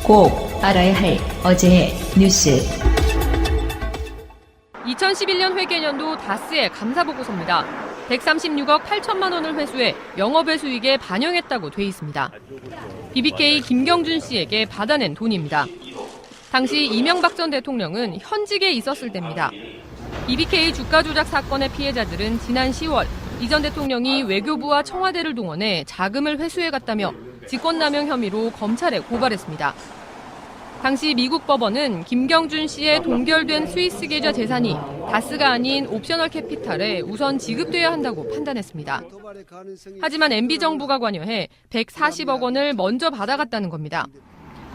꼭 알아야 할 어제의 뉴스. 2011년 회계연도 다스의 감사보고서입니다. 136억 8천만 원을 회수해 영업외 수익에 반영했다고 돼 있습니다. BBK 김경준 씨에게 받아낸 돈입니다. 당시 이명박 전 대통령은 현직에 있었을 때입니다. BBK 주가 조작 사건의 피해자들은 지난 10월 이 전 대통령이 외교부와 청와대를 동원해 자금을 회수해갔다며 직권남용 혐의로 검찰에 고발했습니다. 당시 미국 법원은 김경준 씨의 동결된 스위스 계좌 재산이 다스가 아닌 옵셔널 캐피탈에 우선 지급돼야 한다고 판단했습니다. 하지만 MB정부가 관여해 140억 원을 먼저 받아갔다는 겁니다.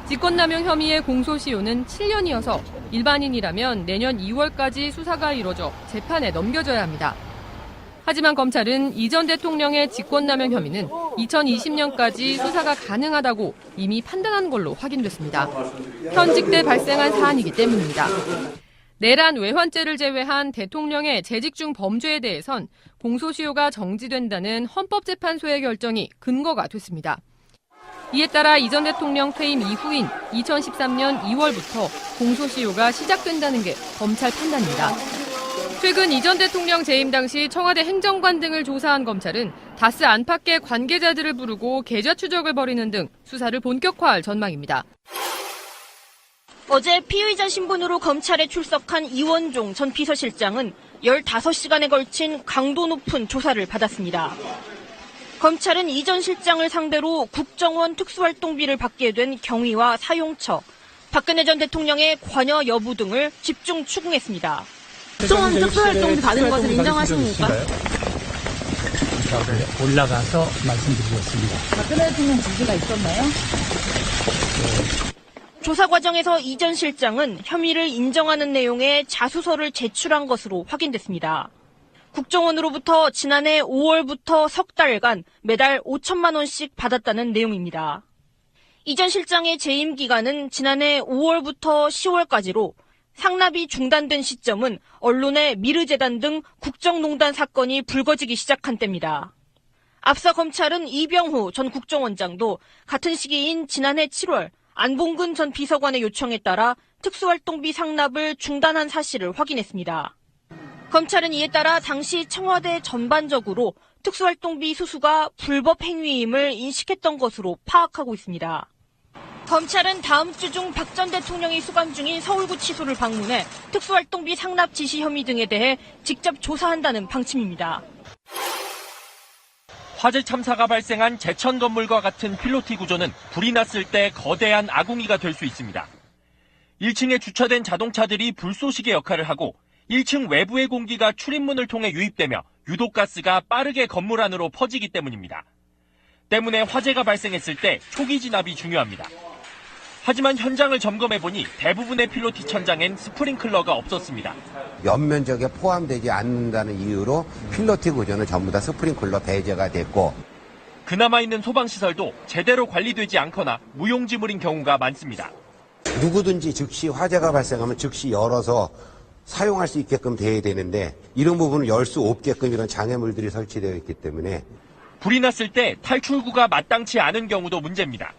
직권남용 혐의의 공소시효는 7년이어서 일반인이라면 내년 2월까지 수사가 이뤄져 재판에 넘겨져야 합니다. 하지만 검찰은 이 전 대통령의 직권남용 혐의는 2020년까지 수사가 가능하다고 이미 판단한 걸로 확인됐습니다. 현직 때 발생한 사안이기 때문입니다. 내란 외환죄를 제외한 대통령의 재직 중 범죄에 대해선 공소시효가 정지된다는 헌법재판소의 결정이 근거가 됐습니다. 이에 따라 이 전 대통령 퇴임 이후인 2013년 2월부터 공소시효가 시작된다는 게 검찰 판단입니다. 최근 이 전 대통령 재임 당시 청와대 행정관 등을 조사한 검찰은 다스 안팎의 관계자들을 부르고 계좌 추적을 벌이는 등 수사를 본격화할 전망입니다. 어제 피의자 신분으로 검찰에 출석한 이원종 전 비서실장은 15시간에 걸친 강도 높은 조사를 받았습니다. 검찰은 이 전 실장을 상대로 국정원 특수활동비를 받게 된 경위와 사용처, 박근혜 전 대통령의 관여 여부 등을 집중 추궁했습니다. 국정원 특수활동비 받은 것을 인정하십니까? 올라가서 말씀드리겠습니다. 박근혜 대통령 지시가 있었나요? 조사 과정에서 이 전 실장은 혐의를 인정하는 내용의 자수서를 제출한 것으로 확인됐습니다. 국정원으로부터 지난해 5월부터 석 달간 매달 5천만 원씩 받았다는 내용입니다. 이 전 실장의 재임 기간은 지난해 5월부터 10월까지로 상납이 중단된 시점은 언론의 미르재단 등 국정농단 사건이 불거지기 시작한 때입니다. 앞서 검찰은 이병후 전 국정원장도 같은 시기인 지난해 7월 안봉근 전 비서관의 요청에 따라 특수활동비 상납을 중단한 사실을 확인했습니다. 검찰은 이에 따라 당시 청와대 전반적으로 특수활동비 수수가 불법 행위임을 인식했던 것으로 파악하고 있습니다. 검찰은 다음 주 중 박 전 대통령이 수감 중인 서울구치소를 방문해 특수활동비 상납 지시 혐의 등에 대해 직접 조사한다는 방침입니다. 화재 참사가 발생한 제천 건물과 같은 필로티 구조는 불이 났을 때 거대한 아궁이가 될 수 있습니다. 1층에 주차된 자동차들이 불쏘시개 역할을 하고 1층 외부의 공기가 출입문을 통해 유입되며 유독가스가 빠르게 건물 안으로 퍼지기 때문입니다. 때문에 화재가 발생했을 때 초기 진압이 중요합니다. 하지만 현장을 점검해보니 대부분의 필로티 천장엔 스프링클러가 없었습니다. 연면적에 포함되지 않는다는 이유로 필로티 구조는 전부 다 스프링클러 배제가 됐고 그나마 있는 소방시설도 제대로 관리되지 않거나 무용지물인 경우가 많습니다. 누구든지 즉시 화재가 발생하면 즉시 열어서 사용할 수 있게끔 돼야 되는데 이런 부분을 열 수 없게끔 이런 장애물들이 설치되어 있기 때문에 불이 났을 때 탈출구가 마땅치 않은 경우도 문제입니다.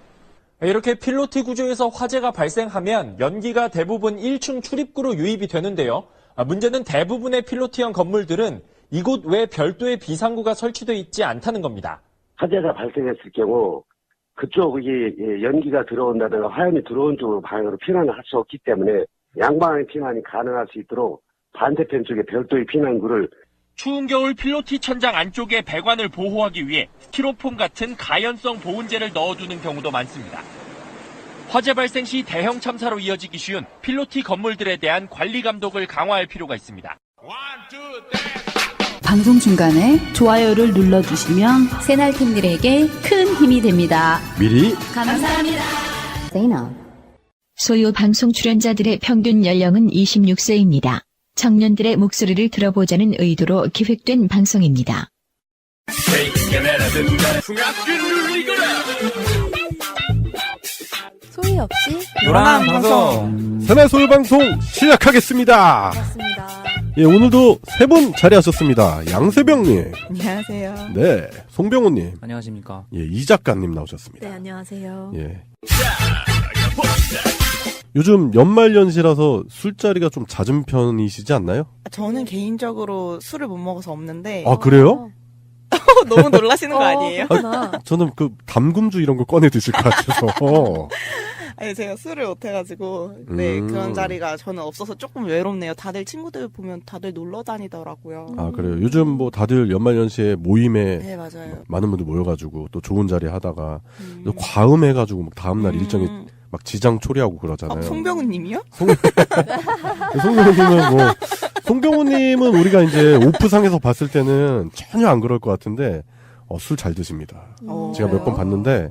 이렇게 필로티 구조에서 화재가 발생하면 연기가 대부분 1층 출입구로 유입이 되는데요. 문제는 대부분의 필로티형 건물들은 이곳 외 별도의 비상구가 설치되어 있지 않다는 겁니다. 화재가 발생했을 경우 그쪽이 연기가 들어온다든가 화염이 들어온 쪽으로 방향으로 피난을 할 수 없기 때문에 양방향 피난이 가능할 수 있도록 반대편 쪽에 별도의 피난구를 추운 겨울 필로티 천장 안쪽에 배관을 보호하기 위해 스티로폼 같은 가연성 보온재를 넣어두는 경우도 많습니다. 화재 발생 시 대형 참사로 이어지기 쉬운 필로티 건물들에 대한 관리 감독을 강화할 필요가 있습니다. 방송 중간에 좋아요를 눌러주시면 새날팀들에게 큰 힘이 됩니다. 미리 감사합니다. 소유 방송 출연자들의 평균 연령은 26세입니다. 청년들의 목소리를 들어보자는 의도로 기획된 방송입니다. 소리 없이 요란한 방송 새날 소유 방송 시작하겠습니다. 반갑습니다. 예, 오늘도 세 분 자리하셨습니다. 양세병님. 안녕하세요. 네, 송병호님. 안녕하십니까. 예, 이 작가님 나오셨습니다. 네, 안녕하세요. 예. 요즘 연말연시라서 술자리가 좀 잦은 편이시지 않나요? 저는 개인적으로 술을 못 먹어서 없는데. 아, 그래요? 너무 놀라시는 거 아니에요? 저는 그 담금주 이런 거 꺼내 드실 것 같아서. 아니, 제가 술을 못해가지고, 네, 그런 자리가 저는 없어서 조금 외롭네요. 다들 친구들 보면 다들 놀러 다니더라고요. 아, 그래요? 요즘 뭐 다들 연말연시에 모임에 네, 맞아요. 많은 분들 모여가지고 또 좋은 자리 하다가 또 과음해가지고 막 다음날 일정에 막 지장 초래하고 그러잖아요. 송병훈 님이요? 송병호님은 뭐, 송병호님은 우리가 이제 오프상에서 봤을 때는 전혀 안 그럴 것 같은데, 술 잘 드십니다. 제가 몇 번 봤는데,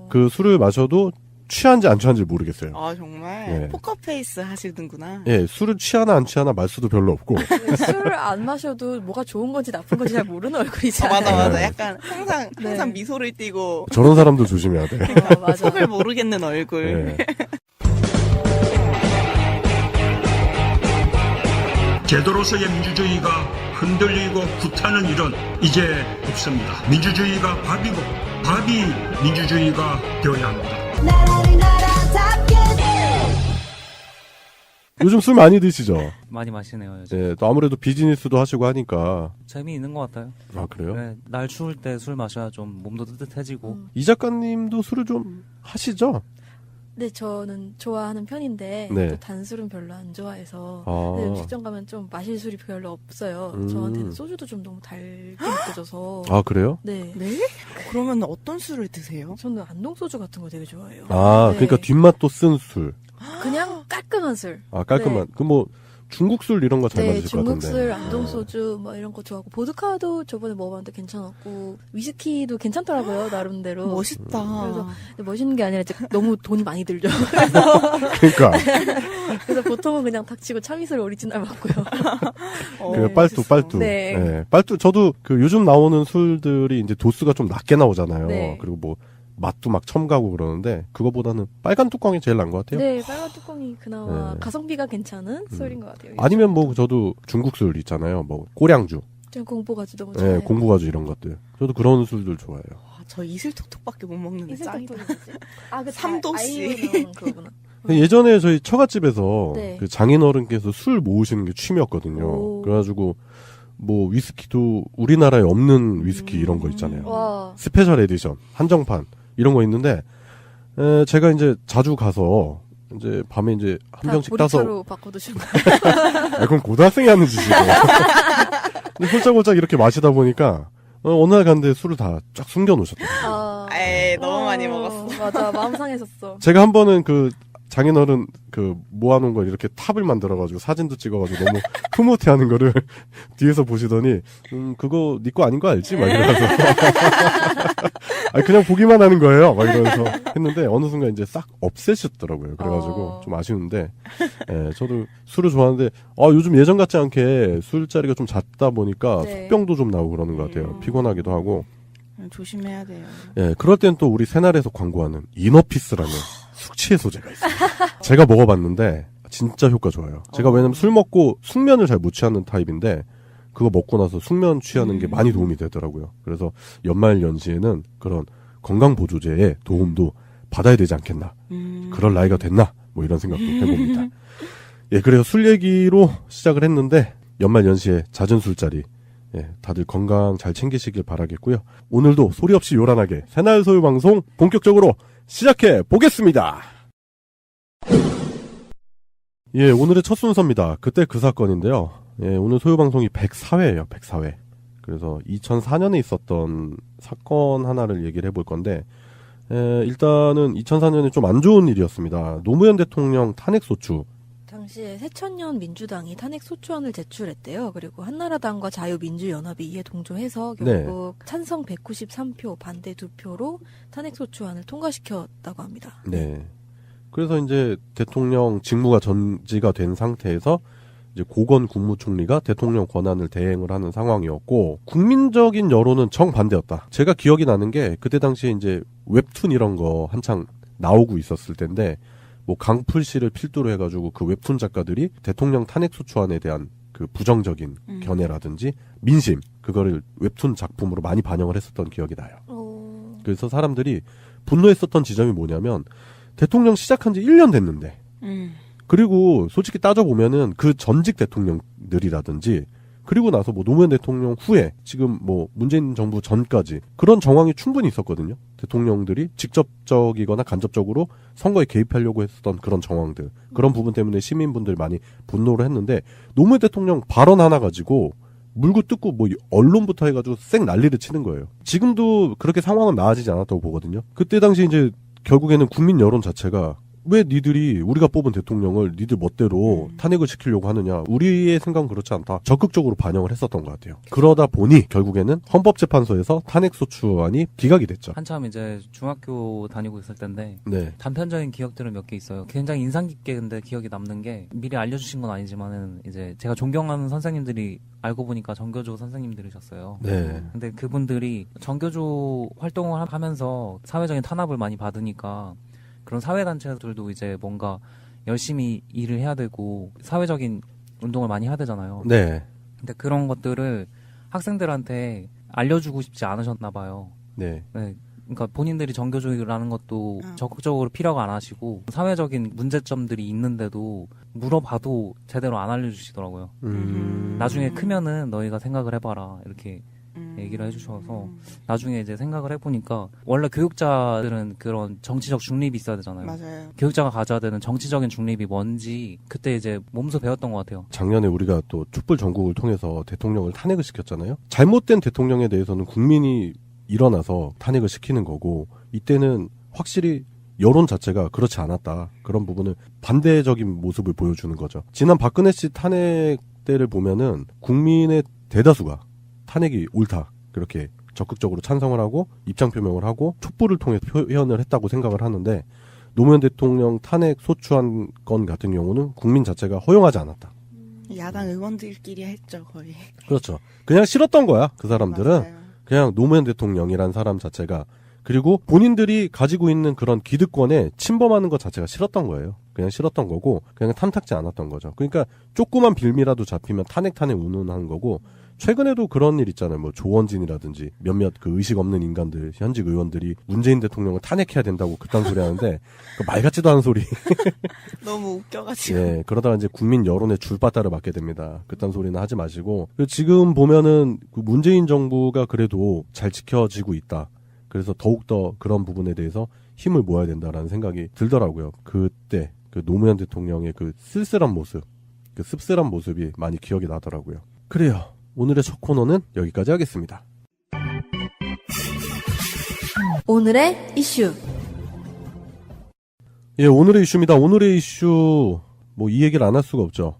그 술을 마셔도 취한지 안 취한지 모르겠어요. 아, 정말? 예. 포커페이스 하시는구나. 예, 술을 취하나 안 취하나 말수도 별로 없고. 술을 안 마셔도 뭐가 좋은 건지 나쁜 건지 잘 모르는 얼굴이잖아요. 맞아. 네. 약간 항상 미소를 띠고. 저런 사람도 조심해야 돼. 맞아. 속을 모르겠는 얼굴. 네. 제도로서의 민주주의가 흔들리고 구타는 일은 이제 없습니다. 민주주의가 밥이고 밥이 민주주의가 되어야 합니다. 요즘 술 많이 드시죠? 많이 마시네요. 요즘. 네, 또 아무래도 비즈니스도 하시고 하니까. 재미있는 것 같아요. 아, 그래요? 네, 날 추울 때 술 마셔야 좀 몸도 뜨뜻해지고. 이 작가님도 술을 좀 하시죠? 네, 저는 좋아하는 편인데 네. 또 단술은 별로 안 좋아해서 아. 네, 음식점 가면 좀 마실 술이 별로 없어요. 저한테는 소주도 좀 너무 달게 느껴져서. 아, 그래요? 네. 네? 그러면 어떤 술을 드세요? 저는 안동소주 같은 거 되게 좋아해요. 아, 네. 그러니까 뒷맛도 쓴 술. 그냥 깔끔한 술. 아, 깔끔한. 네. 그 뭐, 중국 술 이런 거 잘 네, 맞으실 것 같은데. 중국술, 안동소주 뭐 이런 거 좋아하고 보드카도 저번에 먹어봤는데 괜찮았고 위스키도 괜찮더라고요 나름대로. 멋있다. 그래서 멋있는 게 아니라 이제 너무 돈이 많이 들죠. 그러니까. 그래서 보통은 그냥 닥치고 참이슬 오리지널 먹고요. 그 빨뚜. 네. 네. 빨뚜 저도 그 요즘 나오는 술들이 이제 도수가 좀 낮게 나오잖아요. 네. 그리고 뭐 맛도 막 첨가고 그러는데 그거보다는 빨간 뚜껑이 제일 나은 것 같아요. 네, 빨간 뚜껑이 그나마 네. 가성비가 괜찮은 술인 것 같아요. 아니면 뭐 저도 중국 술 있잖아요. 뭐 꼬량주. 전 공포가주 너무 좋아해요. 네, 공부가주 이런 것들. 저도 그런 술들 좋아해요. 저 이슬톡톡밖에 못 먹는데 짱이다. 그 3도씨. 그거구나. 예전에 저희 처갓집에서 네. 그 장인어른께서 술 모으시는 게 취미였거든요. 그래가지고 뭐 위스키도 우리나라에 없는 위스키 이런 거 있잖아요. 와. 스페셜 에디션, 한정판 이런 거 있는데 제가 이제 자주 가서 이제 밤에 이제 한 병씩 따서 보리차로 바꿔 드셨나요? 그건 고등학생이 하는 짓이고. 근데 홀짝홀짝 이렇게 마시다 보니까 어느 날 갔는데 술을 다 쫙 숨겨 놓으셨더라고요. 에이, 너무 많이 먹었어. 맞아, 마음 상해졌어. 제가 한 번은 그 장인어른 그 모아놓은 걸 이렇게 탑을 만들어가지고 사진도 찍어가지고 너무 흐뭇해하는 거를 뒤에서 보시더니 그거 네 거 아닌 거 알지? 막 이러면서 아니 그냥 보기만 하는 거예요. 막 이러면서 했는데 어느 순간 이제 싹 없애셨더라고요. 그래가지고 좀 아쉬운데 예, 저도 술을 좋아하는데 요즘 예전 같지 않게 술자리가 좀 잦다 보니까 네. 속병도 좀 나오고 그러는 것 같아요. 피곤하기도 하고. 조심해야 돼요. 예, 그럴 땐 또 우리 새날에서 광고하는 이너피스라는 숙취해소제가 있어요. 제가 먹어봤는데 진짜 효과 좋아요. 제가 왜냐면 술 먹고 숙면을 잘 못 취하는 타입인데 그거 먹고 나서 숙면 취하는 게 많이 도움이 되더라고요. 그래서 연말 연시에는 그런 건강 보조제의 도움도 받아야 되지 않겠나. 그럴 나이가 됐나. 뭐 이런 생각도 해봅니다. 예, 그래서 술 얘기로 시작을 했는데 연말 연시에 잦은 술자리 예, 다들 건강 잘 챙기시길 바라겠고요. 오늘도 소리 없이 요란하게 새날 소유 방송 본격적으로 시작해 보겠습니다. 예, 오늘의 첫 순서입니다. 그때 그 사건인데요. 예, 오늘 소유 방송이 104회예요. 104회. 그래서 2004년에 있었던 사건 하나를 얘기를 해볼 건데 일단은 2004년에 좀 안 좋은 일이었습니다. 노무현 대통령 탄핵소추. 당시에 새천년 민주당이 탄핵소추안을 제출했대요. 그리고 한나라당과 자유민주연합이 이에 동조해서 결국 찬성 193표, 반대 2표로 탄핵소추안을 통과시켰다고 합니다. 네. 그래서 이제 대통령 직무가 전지가 된 상태에서 이제 고건 국무총리가 대통령 권한을 대행을 하는 상황이었고 국민적인 여론은 정반대였다. 제가 기억이 나는 게 그때 당시에 이제 웹툰 이런 거 한창 나오고 있었을 텐데 뭐 강풀씨를 필두로 해가지고 그 웹툰 작가들이 대통령 탄핵소추안에 대한 그 부정적인 견해라든지 민심 그거를 웹툰 작품으로 많이 반영을 했었던 기억이 나요. 그래서 사람들이 분노했었던 지점이 뭐냐면 대통령 시작한 지 1년 됐는데 그리고 솔직히 따져보면은 그 전직 대통령들이라든지 그리고 나서 뭐 노무현 대통령 후에 지금 뭐 문재인 정부 전까지 그런 정황이 충분히 있었거든요. 대통령들이 직접적이거나 간접적으로 선거에 개입하려고 했었던 그런 정황들. 그런 부분 때문에 시민분들 많이 분노를 했는데 노무현 대통령 발언 하나 가지고 물고 뜯고 뭐 언론부터 해가지고 쌩 난리를 치는 거예요. 지금도 그렇게 상황은 나아지지 않았다고 보거든요. 그때 당시 이제 결국에는 국민 여론 자체가 왜 니들이 우리가 뽑은 대통령을 니들 멋대로 탄핵을 시키려고 하느냐. 우리의 생각은 그렇지 않다. 적극적으로 반영을 했었던 것 같아요. 그러다 보니 결국에는 헌법재판소에서 탄핵소추안이 기각이 됐죠. 한참 이제 중학교 다니고 있을 때인데 네. 단편적인 기억들은 몇 개 있어요. 굉장히 인상 깊게 근데 기억이 남는 게 미리 알려주신 건 아니지만은 이제 제가 존경하는 선생님들이 알고 보니까 정교조 선생님들이셨어요. 네. 근데 그분들이 정교조 활동을 하면서 사회적인 탄압을 많이 받으니까 그런 사회단체들도 이제 뭔가 열심히 일을 해야 되고 사회적인 운동을 많이 해야 되잖아요. 네. 근데 그런 것들을 학생들한테 알려주고 싶지 않으셨나 봐요. 네. 네. 그러니까 본인들이 정교조라는 것도 적극적으로 필요가 안 하시고 사회적인 문제점들이 있는데도 물어봐도 제대로 안 알려주시더라고요. 나중에 크면은 너희가 생각을 해봐라 이렇게 얘기를 해주셔서 나중에 이제 생각을 해보니까 원래 교육자들은 그런 정치적 중립이 있어야 되잖아요. 맞아요. 교육자가 가져야 되는 정치적인 중립이 뭔지 그때 이제 몸소 배웠던 것 같아요. 작년에 우리가 또 촛불 전국을 통해서 대통령을 탄핵을 시켰잖아요. 잘못된 대통령에 대해서는 국민이 일어나서 탄핵을 시키는 거고 이때는 확실히 여론 자체가 그렇지 않았다. 그런 부분을 반대적인 모습을 보여주는 거죠. 지난 박근혜 씨 탄핵 때를 보면은 국민의 대다수가 탄핵이 옳다. 그렇게 적극적으로 찬성을 하고 입장 표명을 하고 촛불을 통해 표현을 했다고 생각을 하는데 노무현 대통령 탄핵 소추안 건 같은 경우는 국민 자체가 허용하지 않았다. 야당 의원들끼리 했죠, 거의. 그렇죠. 그냥 싫었던 거야. 그 사람들은. 맞아요. 그냥 노무현 대통령이란 사람 자체가 그리고 본인들이 가지고 있는 그런 기득권에 침범하는 것 자체가 싫었던 거예요. 그냥 싫었던 거고 그냥 탐탁지 않았던 거죠. 그러니까 조그만 빌미라도 잡히면 탄핵 운운하는 거고 최근에도 그런 일 있잖아요. 뭐 조원진이라든지 몇몇 그 의식 없는 인간들 현직 의원들이 문재인 대통령을 탄핵해야 된다고 그딴 소리 하는데 그 말 같지도 않은 소리. 너무 웃겨가지고. 예, 그러다가 이제 국민 여론의 줄바따를 맞게 됩니다. 그딴 소리는 하지 마시고 지금 보면은 그 문재인 정부가 그래도 잘 지켜지고 있다. 그래서 더욱더 그런 부분에 대해서 힘을 모아야 된다라는 생각이 들더라고요. 그때 그 노무현 대통령의 그 쓸쓸한 모습, 그 씁쓸한 모습이 많이 기억이 나더라고요. 그래요. 오늘의 첫 코너는 여기까지 하겠습니다. 오늘의 이슈. 예, 오늘의 이슈입니다. 오늘의 이슈 뭐 이 얘기를 안 할 수가 없죠.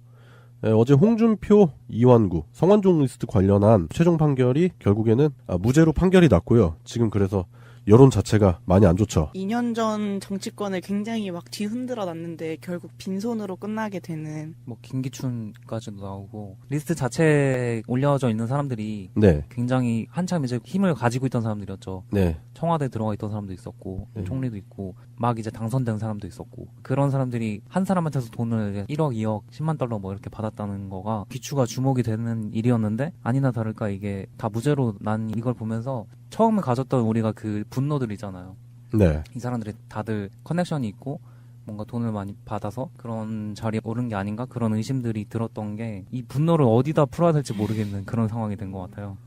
예, 어제 홍준표, 이완구, 성완종 리스트 관련한 최종 판결이 결국에는 무죄로 판결이 났고요. 지금 그래서 여론 자체가 많이 안 좋죠. 2년 전 정치권을 굉장히 막 뒤흔들어 놨는데 결국 빈손으로 끝나게 되는. 뭐 김기춘까지도 나오고 리스트 자체에 올려져 있는 사람들이 네. 굉장히 한참 이제 힘을 가지고 있던 사람들이었죠. 네. 청와대에 들어가 있던 사람도 있었고 총리도 있고 막 이제 당선된 사람도 있었고 그런 사람들이 한 사람한테서 돈을 1억, 2억, 10만 달러 뭐 이렇게 받았다는 거가 귀추가 주목이 되는 일이었는데 아니나 다를까 이게 다 무죄로 난 이걸 보면서 처음에 가졌던 우리가 그 분노들이잖아요. 네. 이 사람들이 다들 커넥션이 있고 뭔가 돈을 많이 받아서 그런 자리에 오른 게 아닌가 그런 의심들이 들었던 게 이 분노를 어디다 풀어야 될지 모르겠는 그런 상황이 된 것 같아요.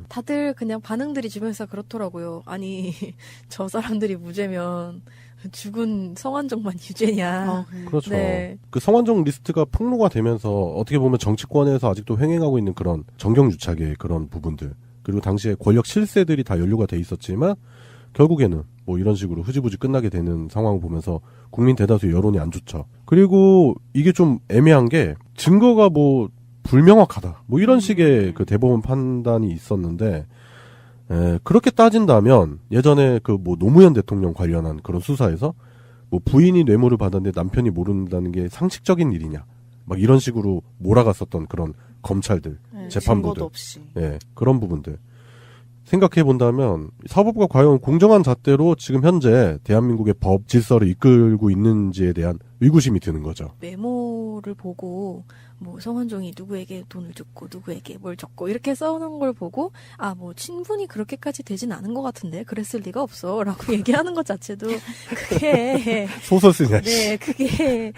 다들 그냥 반응들이 주변에서 그렇더라고요. 아니 저 사람들이 무죄면 죽은 성완종만 유죄냐. 그렇죠. 네. 그 성완종 리스트가 폭로가 되면서 어떻게 보면 정치권에서 아직도 횡행하고 있는 그런 정경유착의 그런 부분들 그리고 당시에 권력 실세들이 다 연루가 돼 있었지만 결국에는 뭐 이런 식으로 흐지부지 끝나게 되는 상황을 보면서 국민 대다수의 여론이 안 좋죠. 그리고 이게 좀 애매한 게 증거가 뭐 불명확하다. 뭐 이런 식의 그 대법원 판단이 있었는데 그렇게 따진다면 예전에 그 뭐 노무현 대통령 관련한 그런 수사에서 뭐 부인이 뇌물을 받았는데 남편이 모른다는 게 상식적인 일이냐. 막 이런 식으로 몰아갔었던 그런 검찰들, 재판부들. 증거도 없이. 예, 그런 부분들. 생각해 본다면 사법부가 과연 공정한 잣대로 지금 현재 대한민국의 법 질서를 이끌고 있는지에 대한 의구심이 드는 거죠. 메모 메모를 보고 뭐 성완종이 누구에게 돈을 줬고 누구에게 뭘 줬고 이렇게 써놓은 걸 보고 아 뭐 친분이 그렇게까지 되진 않은 것 같은데 그랬을 리가 없어라고 얘기하는 것 자체도 그게 소설 쓰냐. 네, 그게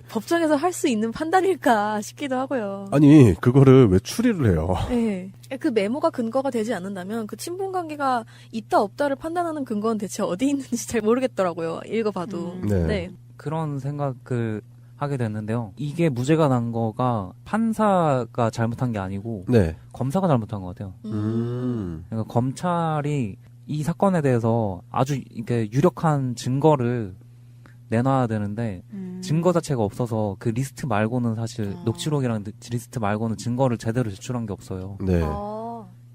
법정에서 할 수 있는 판단일까 싶기도 하고요. 아니 그거를 왜 추리를 해요? 네. 그 메모가 근거가 되지 않는다면 그 친분 관계가 있다 없다를 판단하는 근거는 대체 어디 있는지 잘 모르겠더라고요. 읽어봐도. 네. 그런 생각을 하게 됐는데요. 이게 무죄가 난 거가 판사가 잘못한 게 아니고 네. 검사가 잘못한 것 같아요. 그러니까 검찰이 이 사건에 대해서 아주 이렇게 유력한 증거를 내놔야 되는데 증거 자체가 없어서 그 리스트 말고는 사실 녹취록이랑 리스트 말고는 증거를 제대로 제출한 게 없어요. 네.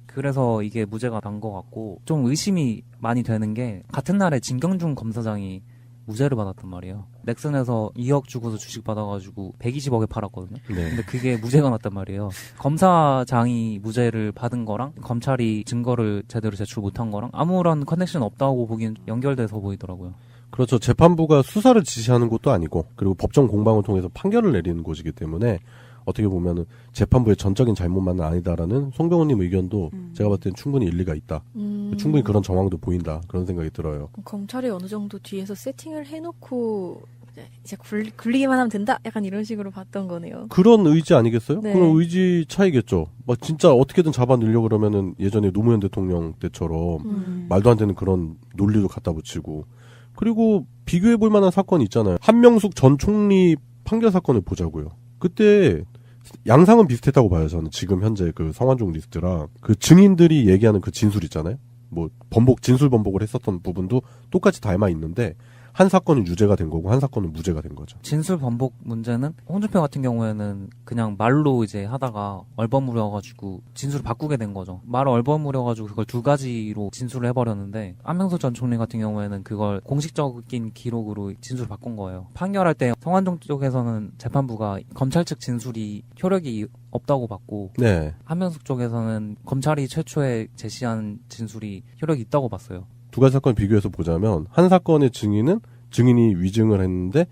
그래서 이게 무죄가 난 것 같고 좀 의심이 많이 되는 게 같은 날에 진경준 검사장이 무죄를 받았단 말이에요. 넥슨에서 2억 주고서 주식 받아가지고 120억에 팔았거든요. 네. 근데 그게 무죄가 났단 말이에요. 검사장이 무죄를 받은 거랑 검찰이 증거를 제대로 제출 못한 거랑 아무런 커넥션 없다고 보기엔 연결돼서 보이더라고요. 그렇죠. 재판부가 수사를 지시하는 것도 아니고 그리고 법정 공방을 통해서 판결을 내리는 곳이기 때문에 어떻게 보면은 재판부의 전적인 잘못만은 아니다라는 송병호님 의견도 제가 봤을 땐 충분히 일리가 있다. 충분히 그런 정황도 보인다. 그런 생각이 들어요. 검찰이 어느 정도 뒤에서 세팅을 해놓고 이제 굴리기만 하면 된다? 약간 이런 식으로 봤던 거네요. 그런 의지 아니겠어요? 네. 그런 의지 차이겠죠. 막 진짜 어떻게든 잡아넣으려고 그러면은 예전에 노무현 대통령 때처럼 말도 안 되는 그런 논리도 갖다 붙이고 그리고 비교해볼 만한 사건이 있잖아요. 한명숙 전 총리 판결 사건을 보자고요. 그때 양상은 비슷했다고 봐요. 저는 지금 현재 그 성완종 리스트랑 그 증인들이 얘기하는 그 진술 있잖아요. 뭐 진술 번복을 했었던 부분도 똑같이 닮아 있는데 한 사건은 유죄가 된 거고 한 사건은 무죄가 된 거죠. 진술 번복 문제는 홍준표 같은 경우에는 그냥 말로 이제 하다가 얼버무려가지고 진술을 바꾸게 된 거죠. 말을 얼버무려가지고 그걸 두 가지로 진술을 해버렸는데 한명숙 전 총리 같은 경우에는 그걸 공식적인 기록으로 진술을 바꾼 거예요. 판결할 때 성완종 쪽에서는 재판부가 검찰 측 진술이 효력이 없다고 봤고 네. 한명숙 쪽에서는 검찰이 최초에 제시한 진술이 효력이 있다고 봤어요. 두 가지 사건을 비교해서 보자면 한 사건의 증인은 증인이 위증을 했는데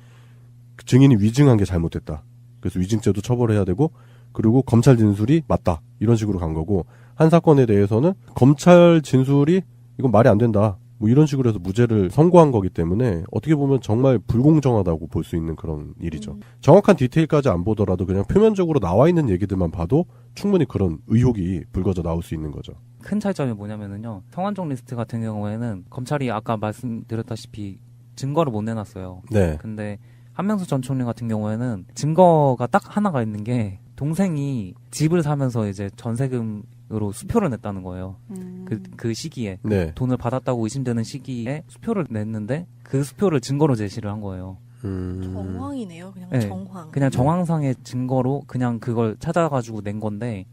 그 증인이 위증한 게 잘못됐다. 그래서 위증죄도 처벌해야 되고 그리고 검찰 진술이 맞다. 이런 식으로 간 거고 한 사건에 대해서는 검찰 진술이 이건 말이 안 된다. 뭐 이런 식으로 해서 무죄를 선고한 거기 때문에 어떻게 보면 정말 불공정하다고 볼 수 있는 그런 일이죠. 정확한 디테일까지 안 보더라도 그냥 표면적으로 나와 있는 얘기들만 봐도 충분히 그런 의혹이 불거져 나올 수 있는 거죠. 큰 차이점이 뭐냐면은요. 성완종 리스트 같은 경우에는 검찰이 아까 말씀드렸다시피 증거를 못 내놨어요. 네. 근데 한명숙 전 총리 같은 경우에는 증거가 딱 하나가 있는 게 동생이 집을 사면서 이제 전세금으로 수표를 냈다는 거예요. 그 시기에. 네. 돈을 받았다고 의심되는 시기에 수표를 냈는데 그 수표를 증거로 제시를 한 거예요. 정황이네요. 그냥 네, 정황. 그냥 정황상의 증거로 그냥 그걸 찾아가지고 낸 건데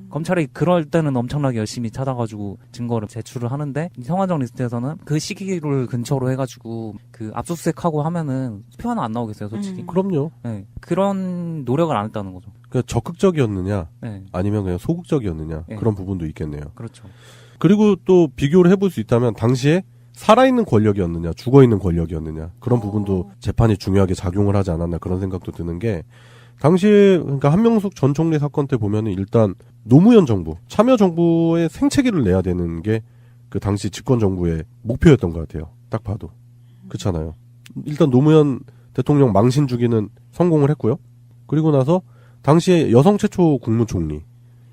검찰이 그럴 때는 엄청나게 열심히 찾아가지고 증거를 제출을 하는데 성완종 리스트에서는 그 시기를 근처로 해가지고 그 압수수색하고 하면은 수표 하나 안 나오겠어요, 솔직히. 그럼요. 네, 그런 노력을 안 했다는 거죠. 그러니까 적극적이었느냐 네. 아니면 그냥 소극적이었느냐 네. 그런 부분도 있겠네요. 그렇죠. 그리고 또 비교를 해볼 수 있다면 당시에 살아있는 권력이었느냐 죽어있는 권력이었느냐 그런 부분도 재판이 중요하게 작용을 하지 않았나 그런 생각도 드는 게 당시에 그러니까 한명숙 전 총리 사건 때 보면은 일단 노무현 정부 참여정부의 생채기를 내야 되는 게 그 당시 집권정부의 목표였던 것 같아요. 딱 봐도 그렇잖아요. 일단 노무현 대통령 망신 주기는 성공을 했고요. 그리고 나서 당시에 여성 최초 국무총리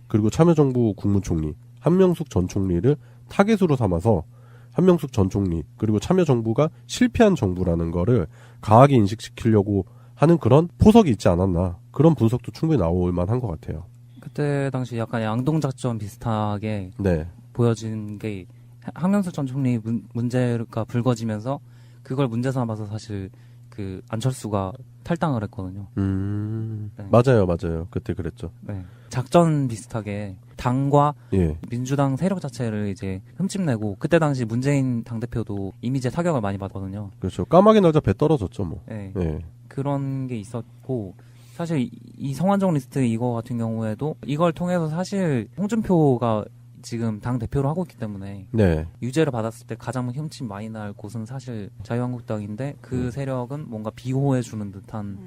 그리고 참여정부 국무총리 한명숙 전 총리를 타겟으로 삼아서 한명숙 전 총리 그리고 참여정부가 실패한 정부라는 거를 강하게 인식시키려고 하는 그런 포석이 있지 않았나 그런 분석도 충분히 나올 만한 것 같아요. 그때 당시 약간 양동작전 비슷하게 네. 보여진 게 한명숙 전 총리 문제가 불거지면서 그걸 문제 삼아서 사실 그 안철수가 탈당을 했거든요. 네. 맞아요. 그때 그랬죠. 네. 작전 비슷하게 당과 예. 민주당 세력 자체를 이제 흠집내고 그때 당시 문재인 당대표도 이미지에 타격을 많이 받거든요. 그렇죠. 까마귀 날자 배 떨어졌죠, 뭐. 네. 예. 그런 게 있었고 사실 이 성완종 리스트 이거 같은 경우에도 이걸 통해서 사실 홍준표가 지금 당 대표를 하고 있기 때문에 네. 유죄를 받았을 때 가장 흠집 많이 날 곳은 사실 자유한국당인데 그 세력은 뭔가 비호해주는 듯한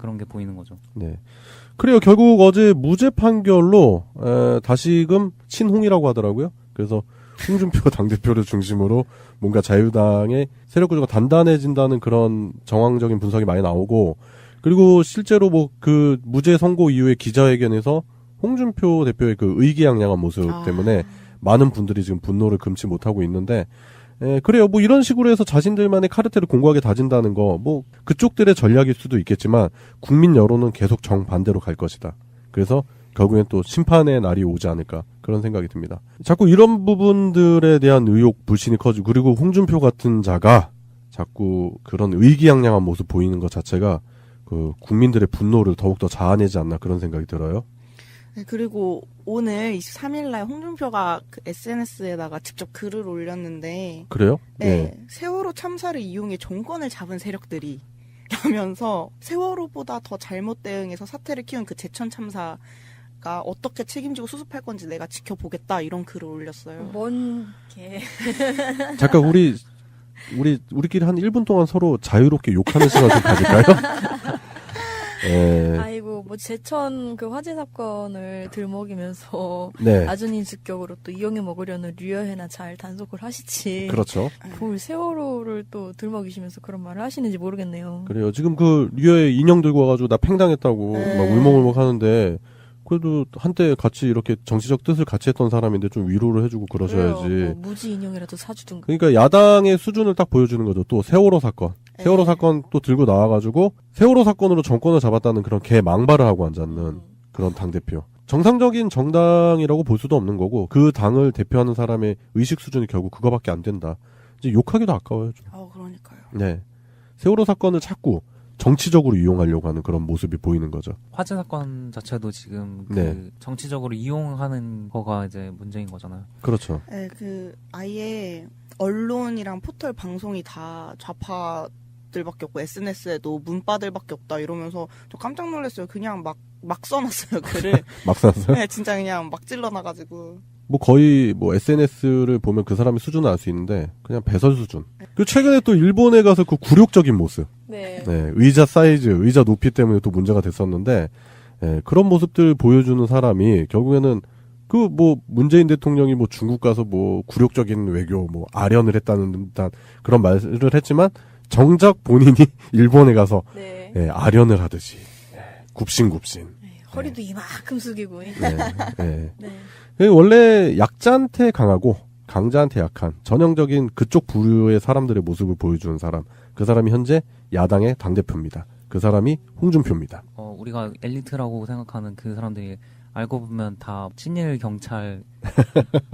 그런 게 보이는 거죠. 네. 그래요. 결국 어제 무죄 판결로 다시금 친홍이라고 하더라고요. 그래서 홍준표 당대표를 중심으로 뭔가 자유당의 세력 구조가 단단해진다는 그런 정황적인 분석이 많이 나오고, 그리고 실제로 뭐 그 무죄 선고 이후에 기자회견에서 홍준표 대표의 그 의기양양한 모습 때문에 많은 분들이 지금 분노를 금치 못하고 있는데, 그래요. 뭐 이런 식으로 해서 자신들만의 카르텔을 공고하게 다진다는 거, 뭐 그쪽들의 전략일 수도 있겠지만 국민 여론은 계속 정반대로 갈 것이다. 그래서 결국엔 또 심판의 날이 오지 않을까, 그런 생각이 듭니다. 자꾸 이런 부분들에 대한 의혹, 불신이 커지고, 그리고 홍준표 같은 자가 자꾸 그런 의기양양한 모습 보이는 것 자체가 그 국민들의 분노를 더욱더 자아내지 않나, 그런 생각이 들어요. 네, 그리고 오늘 23일날 홍준표가 그 SNS에다가 직접 글을 올렸는데, 그래요? 네. 세월호 참사를 이용해 정권을 잡은 세력들이 라면서 세월호보다 더 잘못 대응해서 사태를 키운 그 제천 참사가 어떻게 책임지고 수습할 건지 내가 지켜보겠다, 이런 글을 올렸어요. 뭔 개. 잠깐 우리끼리 한 1분 동안 서로 자유롭게 욕하는 시간 좀 가질까요? 아이고, 뭐 제천 그 화재 사건을 들먹이면서 네. 나중인 직격으로 또 이용해 먹으려는 류여해나 잘 단속을 하시지. 그렇죠. 뭘 세월호를 또 들먹이시면서 그런 말을 하시는지 모르겠네요. 그래요. 지금 그 류여의 인형 들고 와가지고 나 팽당했다고 막 울먹울먹 하는데, 그래도 한때 같이 이렇게 정치적 뜻을 같이 했던 사람인데 좀 위로를 해주고 그러셔야지. 뭐 무지 인형이라도 사주든가. 그러니까 야당의 수준을 딱 보여주는 거죠. 또 세월호 사건. 세월호 사건 또 들고 나와가지고 세월호 사건으로 정권을 잡았다는 그런 개망발을 하고 앉았는 그런 당대표. 정상적인 정당이라고 볼 수도 없는 거고, 그 당을 대표하는 사람의 의식 수준이 결국 그거밖에 안 된다. 이제 욕하기도 아까워요. 좀. 그러니까요. 네. 세월호 사건을 자꾸 정치적으로 이용하려고 하는 그런 모습이 보이는 거죠. 화재 사건 자체도 지금 네. 그 정치적으로 이용하는 거가 이제 문제인 거잖아요. 그렇죠. 네, 그 아예 언론이랑 포털 방송이 다 좌파들밖에 없고 SNS에도 문바들밖에 없다 이러면서 저 깜짝 놀랐어요. 그냥 막 써놨어요, 글을. 막 써놨어요? 네, 진짜 그냥 막 찔러놔가지고. 뭐 거의 뭐 SNS를 보면 그 사람의 수준을 알 수 있는데 그냥 배설 수준. 그리고 최근에 또 일본에 가서 그 굴욕적인 모습. 네. 네, 의자 사이즈, 의자 높이 때문에 또 문제가 됐었는데, 그런 모습들 보여주는 사람이 결국에는 그 뭐 문재인 대통령이 뭐 중국 가서 뭐 굴욕적인 외교, 뭐 아련을 했다는 듯한 그런 말을 했지만, 정작 본인이 일본에 가서 네. 아련을 하듯이 굽신굽신. 허리도 이만큼 숙이고. 네. 원래 약자한테 강하고 강자한테 약한 전형적인 그쪽 부류의 사람들의 모습을 보여주는 사람, 그 사람이 현재 야당의 당대표입니다. 그 사람이 홍준표입니다. 우리가 엘리트라고 생각하는 그 사람들이 알고 보면 다 친일 경찰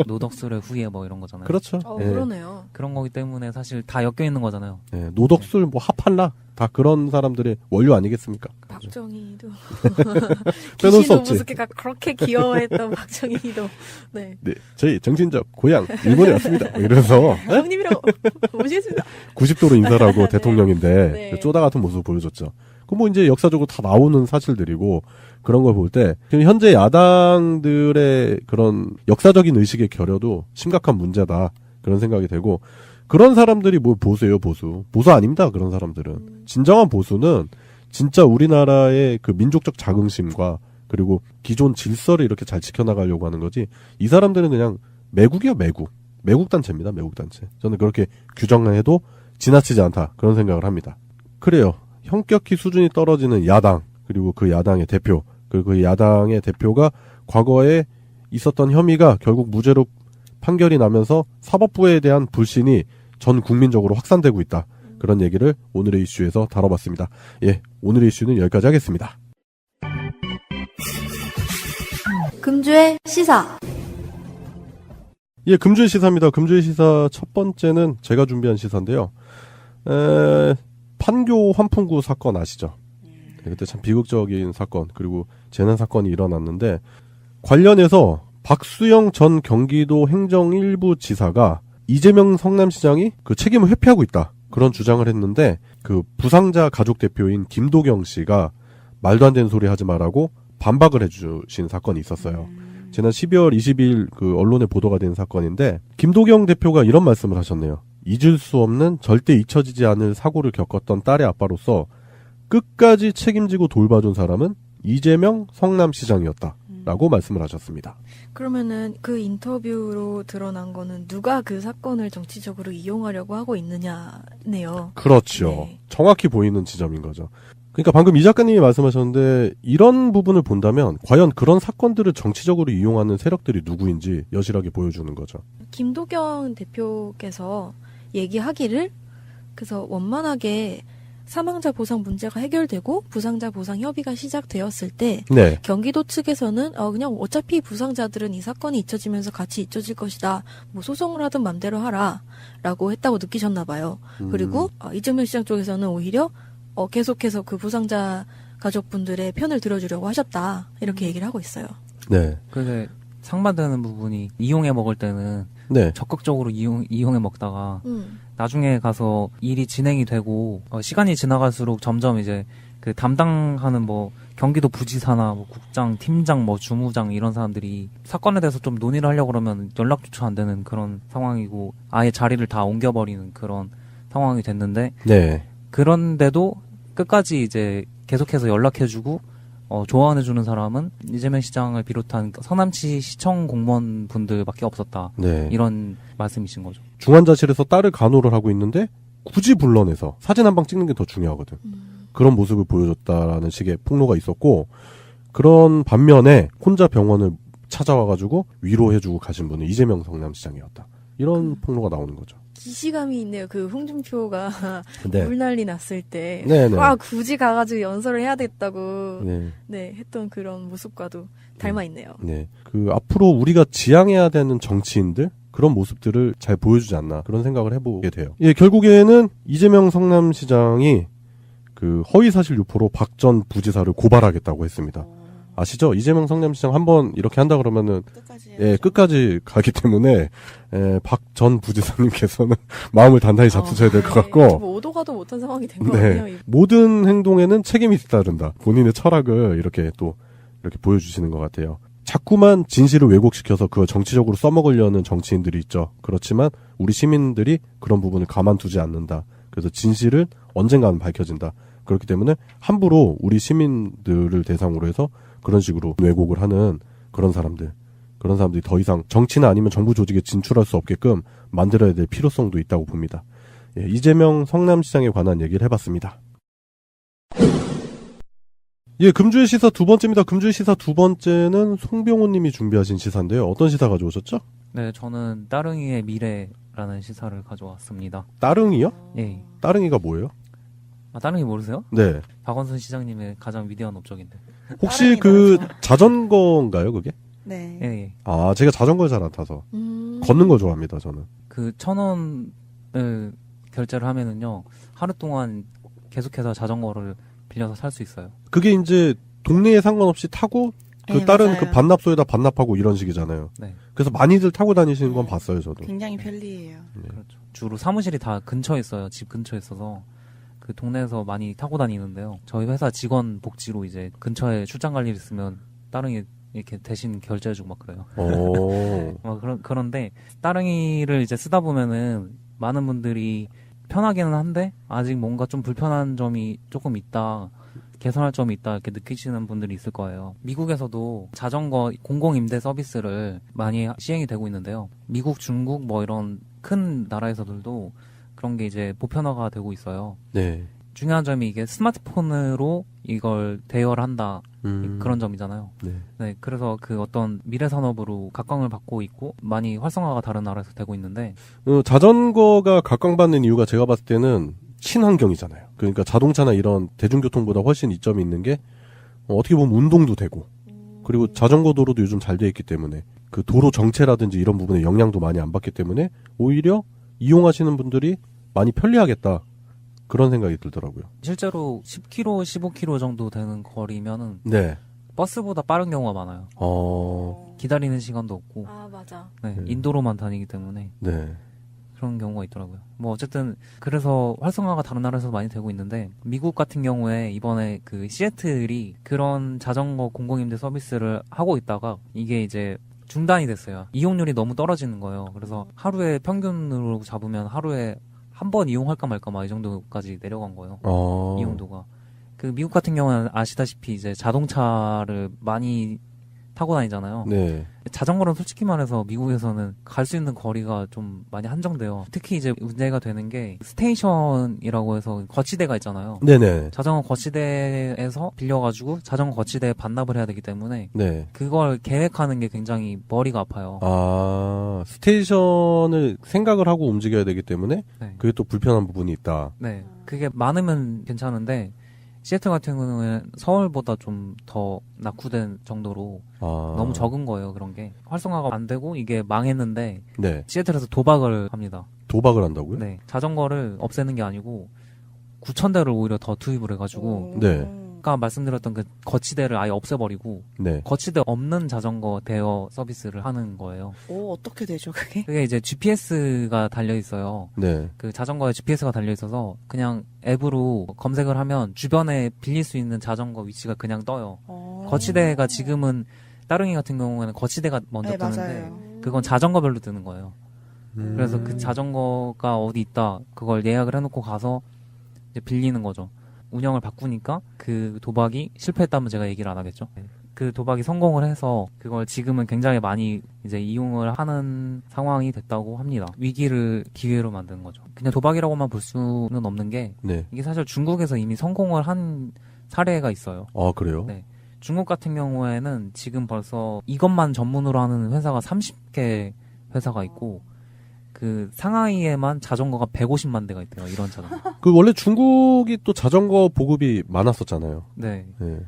노덕술의 후예 뭐 이런 거잖아요. 그렇죠. 그러네요. 그런 거기 때문에 사실 다 엮여 있는 거잖아요. 네, 노덕술 뭐 하팔라 다 그런 사람들의 원료 아니겠습니까? 박정희도 빼놓을 수 없지. 무섭게가 그렇게 귀여워했던 박정희도. 네. 네, 저희 정신적 고향 일본에 왔습니다. 뭐 이러면서 형님이라고 모시겠습니다. 90도로 인사를 하고 네. 대통령인데 네. 쪼다 같은 모습을 보여줬죠. 그 뭐 이제 역사적으로 다 나오는 사실들이고, 그런 걸 볼 때 현재 야당들의 그런 역사적인 의식의 결여도 심각한 문제다, 그런 생각이 되고, 그런 사람들이 뭐 보수예요, 보수 아닙니다. 그런 사람들은 진정한 보수는 진짜 우리나라의 그 민족적 자긍심과 그리고 기존 질서를 이렇게 잘 지켜나가려고 하는 거지, 이 사람들은 그냥 매국이야, 매국 단체입니다. 매국 단체. 저는 그렇게 규정해도 지나치지 않다, 그런 생각을 합니다. 그래요. 형격히 수준이 떨어지는 야당, 그리고 그 야당의 대표, 그리고 그 야당의 대표가 과거에 있었던 혐의가 결국 무죄로 판결이 나면서 사법부에 대한 불신이 전 국민적으로 확산되고 있다. 그런 얘기를 오늘의 이슈에서 다뤄봤습니다. 예, 오늘의 이슈는 여기까지 하겠습니다. 금주의 시사. 예, 금주의 시사입니다. 금주의 시사 첫 번째는 제가 준비한 시사인데요. 판교 환풍구 사건 아시죠? 그때 참 비극적인 사건, 그리고 재난 사건이 일어났는데, 관련해서 박수영 전 경기도 행정 1부 지사가 이재명 성남시장이 그 책임을 회피하고 있다, 그런 주장을 했는데, 그 부상자 가족 대표인 김도경 씨가 말도 안 되는 소리 하지 말라고 반박을 해주신 사건이 있었어요. 지난 12월 20일 그 언론에 보도가 된 사건인데, 김도경 대표가 이런 말씀을 하셨네요. 잊을 수 없는 절대 잊혀지지 않을 사고를 겪었던 딸의 아빠로서 끝까지 책임지고 돌봐준 사람은 이재명 성남시장이었다라고 말씀을 하셨습니다. 그러면은 그 인터뷰로 드러난 거는 누가 그 사건을 정치적으로 이용하려고 하고 있느냐네요. 그렇죠. 네. 정확히 보이는 지점인 거죠. 그러니까 방금 이 작가님이 말씀하셨는데 이런 부분을 본다면 과연 그런 사건들을 정치적으로 이용하는 세력들이 누구인지 여실하게 보여주는 거죠. 김도경 대표께서 얘기하기를 그래서 원만하게 사망자 보상 문제가 해결되고 부상자 보상 협의가 시작되었을 때 네. 경기도 측에서는 그냥 어차피 부상자들은 이 사건이 잊혀지면서 같이 잊혀질 것이다. 뭐 소송을 하든 맘대로 하라라고 했다고 느끼셨나 봐요. 그리고 이재명 시장 쪽에서는 오히려 계속해서 그 부상자 가족분들의 편을 들어주려고 하셨다. 이렇게 얘기를 하고 있어요. 네. 근데 상반되는 부분이 이용해 먹을 때는 네. 적극적으로 이용해 먹다가 나중에 가서 일이 진행이 되고 시간이 지나갈수록 점점 이제 그 담당하는 뭐 경기도 부지사나 뭐 국장, 팀장, 뭐 주무장 이런 사람들이 사건에 대해서 좀 논의를 하려고 그러면 연락조차 안 되는 그런 상황이고 아예 자리를 다 옮겨버리는 그런 상황이 됐는데 네. 그런데도 끝까지 이제 계속해서 연락해주고 조언해주는 사람은 이재명 시장을 비롯한 성남시 시청 공무원분들밖에 없었다. 네. 이런 말씀이신 거죠. 중환자실에서 딸을 간호를 하고 있는데 굳이 불러내서 사진 한 방 찍는 게 더 중요하거든. 그런 모습을 보여줬다라는 식의 폭로가 있었고 그런 반면에 혼자 병원을 찾아와가지고 위로해주고 가신 분은 이재명 성남시장이었다. 이런 폭로가 나오는 거죠. 기시감이 있네요. 그 홍준표가 네. 물난리 났을 때 네네. 굳이 가가지고 연설을 해야 됐다고 네. 했던 그런 모습과도 닮아 있네요. 네. 그 앞으로 우리가 지향해야 되는 정치인들 그런 모습들을 잘 보여주지 않나 그런 생각을 해보게 돼요. 예, 결국에는 이재명 성남시장이 그 허위사실 유포로 박 전 부지사를 고발하겠다고 했습니다. 아시죠? 이재명 성남시장 한번 이렇게 한다 그러면은 끝까지 가기 때문에 박 전 부지사님께서는 마음을 단단히 잡수셔야 될 것 같고 뭐 오도 가도 못한 상황이 된 거 아니에요? 모든 행동에는 책임이 뒤따른다. 본인의 철학을 이렇게 보여주시는 것 같아요. 자꾸만 진실을 왜곡시켜서 그걸 정치적으로 써먹으려는 정치인들이 있죠. 그렇지만 우리 시민들이 그런 부분을 가만두지 않는다. 그래서 진실은 언젠가는 밝혀진다. 그렇기 때문에 함부로 우리 시민들을 대상으로 해서 그런 식으로 왜곡을 하는 그런 사람들이 더 이상 정치나 아니면 정부 조직에 진출할 수 없게끔 만들어야 될 필요성도 있다고 봅니다. 예, 이재명 성남시장에 관한 얘기를 해봤습니다. 예, 금주의 시사 두 번째입니다. 금주의 시사 두 번째는 송병호 님이 준비하신 시사인데요. 어떤 시사 가져오셨죠? 네, 저는 따릉이의 미래라는 시사를 가져왔습니다. 따릉이요? 예. 따릉이가 뭐예요? 따릉이 모르세요? 네. 박원순 시장님의 가장 위대한 업적인데. 혹시 그 자전거인가요, 그게? 네. 예. 아, 제가 자전거를 잘 안 타서 걷는 거 좋아합니다, 저는. 그 1,000원을 결제를 하면은요 하루 동안 계속해서 자전거를 빌려서 탈 수 있어요. 그게 이제 동네에 상관없이 타고 그 다른 맞아요. 그 반납소에다 반납하고 이런 식이잖아요. 네. 그래서 많이들 타고 다니시는 건 봤어요, 저도. 굉장히 편리해요. 그렇죠. 주로 사무실이 다 근처에 있어요. 집 근처에 있어서 그 동네에서 많이 타고 다니는데요. 저희 회사 직원 복지로 이제 근처에 출장 갈 일 있으면 따릉이 이렇게 대신 결제해주고 막 그래요. 그런데 따릉이를 이제 쓰다 보면은 많은 분들이 편하기는 한데 아직 뭔가 좀 불편한 점이 조금 있다. 개선할 점이 있다 이렇게 느끼시는 분들이 있을 거예요. 미국에서도 자전거 공공임대 서비스를 많이 시행이 되고 있는데요. 미국, 중국 뭐 이런 큰 나라에서들도 그런 게 이제 보편화가 되고 있어요. 네. 중요한 점이 이게 스마트폰으로 이걸 대여한다 그런 점이잖아요. 네, 그래서 그 어떤 미래 산업으로 각광을 받고 있고 많이 활성화가 다른 나라에서 되고 있는데 자전거가 각광받는 이유가 제가 봤을 때는 친환경이잖아요. 그러니까 자동차나 이런 대중교통보다 훨씬 이점이 있는 게 어떻게 보면 운동도 되고 그리고 자전거 도로도 요즘 잘 돼 있기 때문에 그 도로 정체라든지 이런 부분에 영향도 많이 안 받기 때문에 오히려 이용하시는 분들이 많이 편리하겠다. 그런 생각이 들더라고요. 실제로 10km, 15km 정도 되는 거리면은 네. 버스보다 빠른 경우가 많아요. 기다리는 시간도 없고. 아, 맞아. 네, 인도로만 다니기 때문에. 네. 그런 경우가 있더라고요. 뭐 어쨌든 그래서 활성화가 다른 나라에서 많이 되고 있는데 미국 같은 경우에 이번에 그 시애틀이 그런 자전거 공공임대 서비스를 하고 있다가 이게 이제 중단이 됐어요. 이용률이 너무 떨어지는 거예요. 그래서 하루에 평균으로 잡으면 하루에 한 번 이용할까 말까 막 이 정도까지 내려간 거예요. 이용도가. 그 미국 같은 경우는 아시다시피 이제 자동차를 많이 타고 다니잖아요. 네. 자전거는 솔직히 말해서 미국에서는 갈 수 있는 거리가 좀 많이 한정돼요. 특히 이제 문제가 되는 게 스테이션이라고 해서 거치대가 있잖아요. 네네. 자전거 거치대에서 빌려가지고 자전거 거치대에 반납을 해야 되기 때문에 네. 그걸 계획하는 게 굉장히 머리가 아파요. 아, 스테이션을 생각을 하고 움직여야 되기 때문에 네. 그게 또 불편한 부분이 있다. 네. 그게 많으면 괜찮은데 시애틀 같은 경우는 서울보다 좀 더 낙후된 정도로 너무 적은 거예요. 그런 게 활성화가 안 되고 이게 망했는데 네. 시애틀에서 도박을 합니다. 도박을 한다고요? 네. 자전거를 없애는 게 아니고 9,000대를 오히려 더 투입을 해가지고 네. 아까 말씀드렸던 그 거치대를 아예 없애버리고 네. 거치대 없는 자전거 대여 서비스를 하는 거예요. 오, 어떻게 되죠, 그게? 그게 이제 GPS가 달려 있어요. 네. 그 자전거에 GPS가 달려 있어서 그냥 앱으로 검색을 하면 주변에 빌릴 수 있는 자전거 위치가 그냥 떠요. 거치대가 지금은 따릉이 같은 경우에는 거치대가 먼저 네, 뜨는데 맞아요. 그건 자전거별로 뜨는 거예요. 그래서 그 자전거가 어디 있다 그걸 예약을 해놓고 가서 이제 빌리는 거죠. 운영을 바꾸니까 그 도박이 실패했다면 제가 얘기를 안 하겠죠. 그 도박이 성공을 해서 그걸 지금은 굉장히 많이 이제 이용을 하는 상황이 됐다고 합니다. 위기를 기회로 만든 거죠. 그냥 도박이라고만 볼 수는 없는 게 네. 이게 사실 중국에서 이미 성공을 한 사례가 있어요. 아, 그래요? 네. 중국 같은 경우에는 지금 벌써 이것만 전문으로 하는 회사가 30개 회사가 있고 그 상하이에만 자전거가 150만 대가 있대요. 이런 자전거. 그 원래 중국이 또 자전거 보급이 많았었잖아요. 네. 네.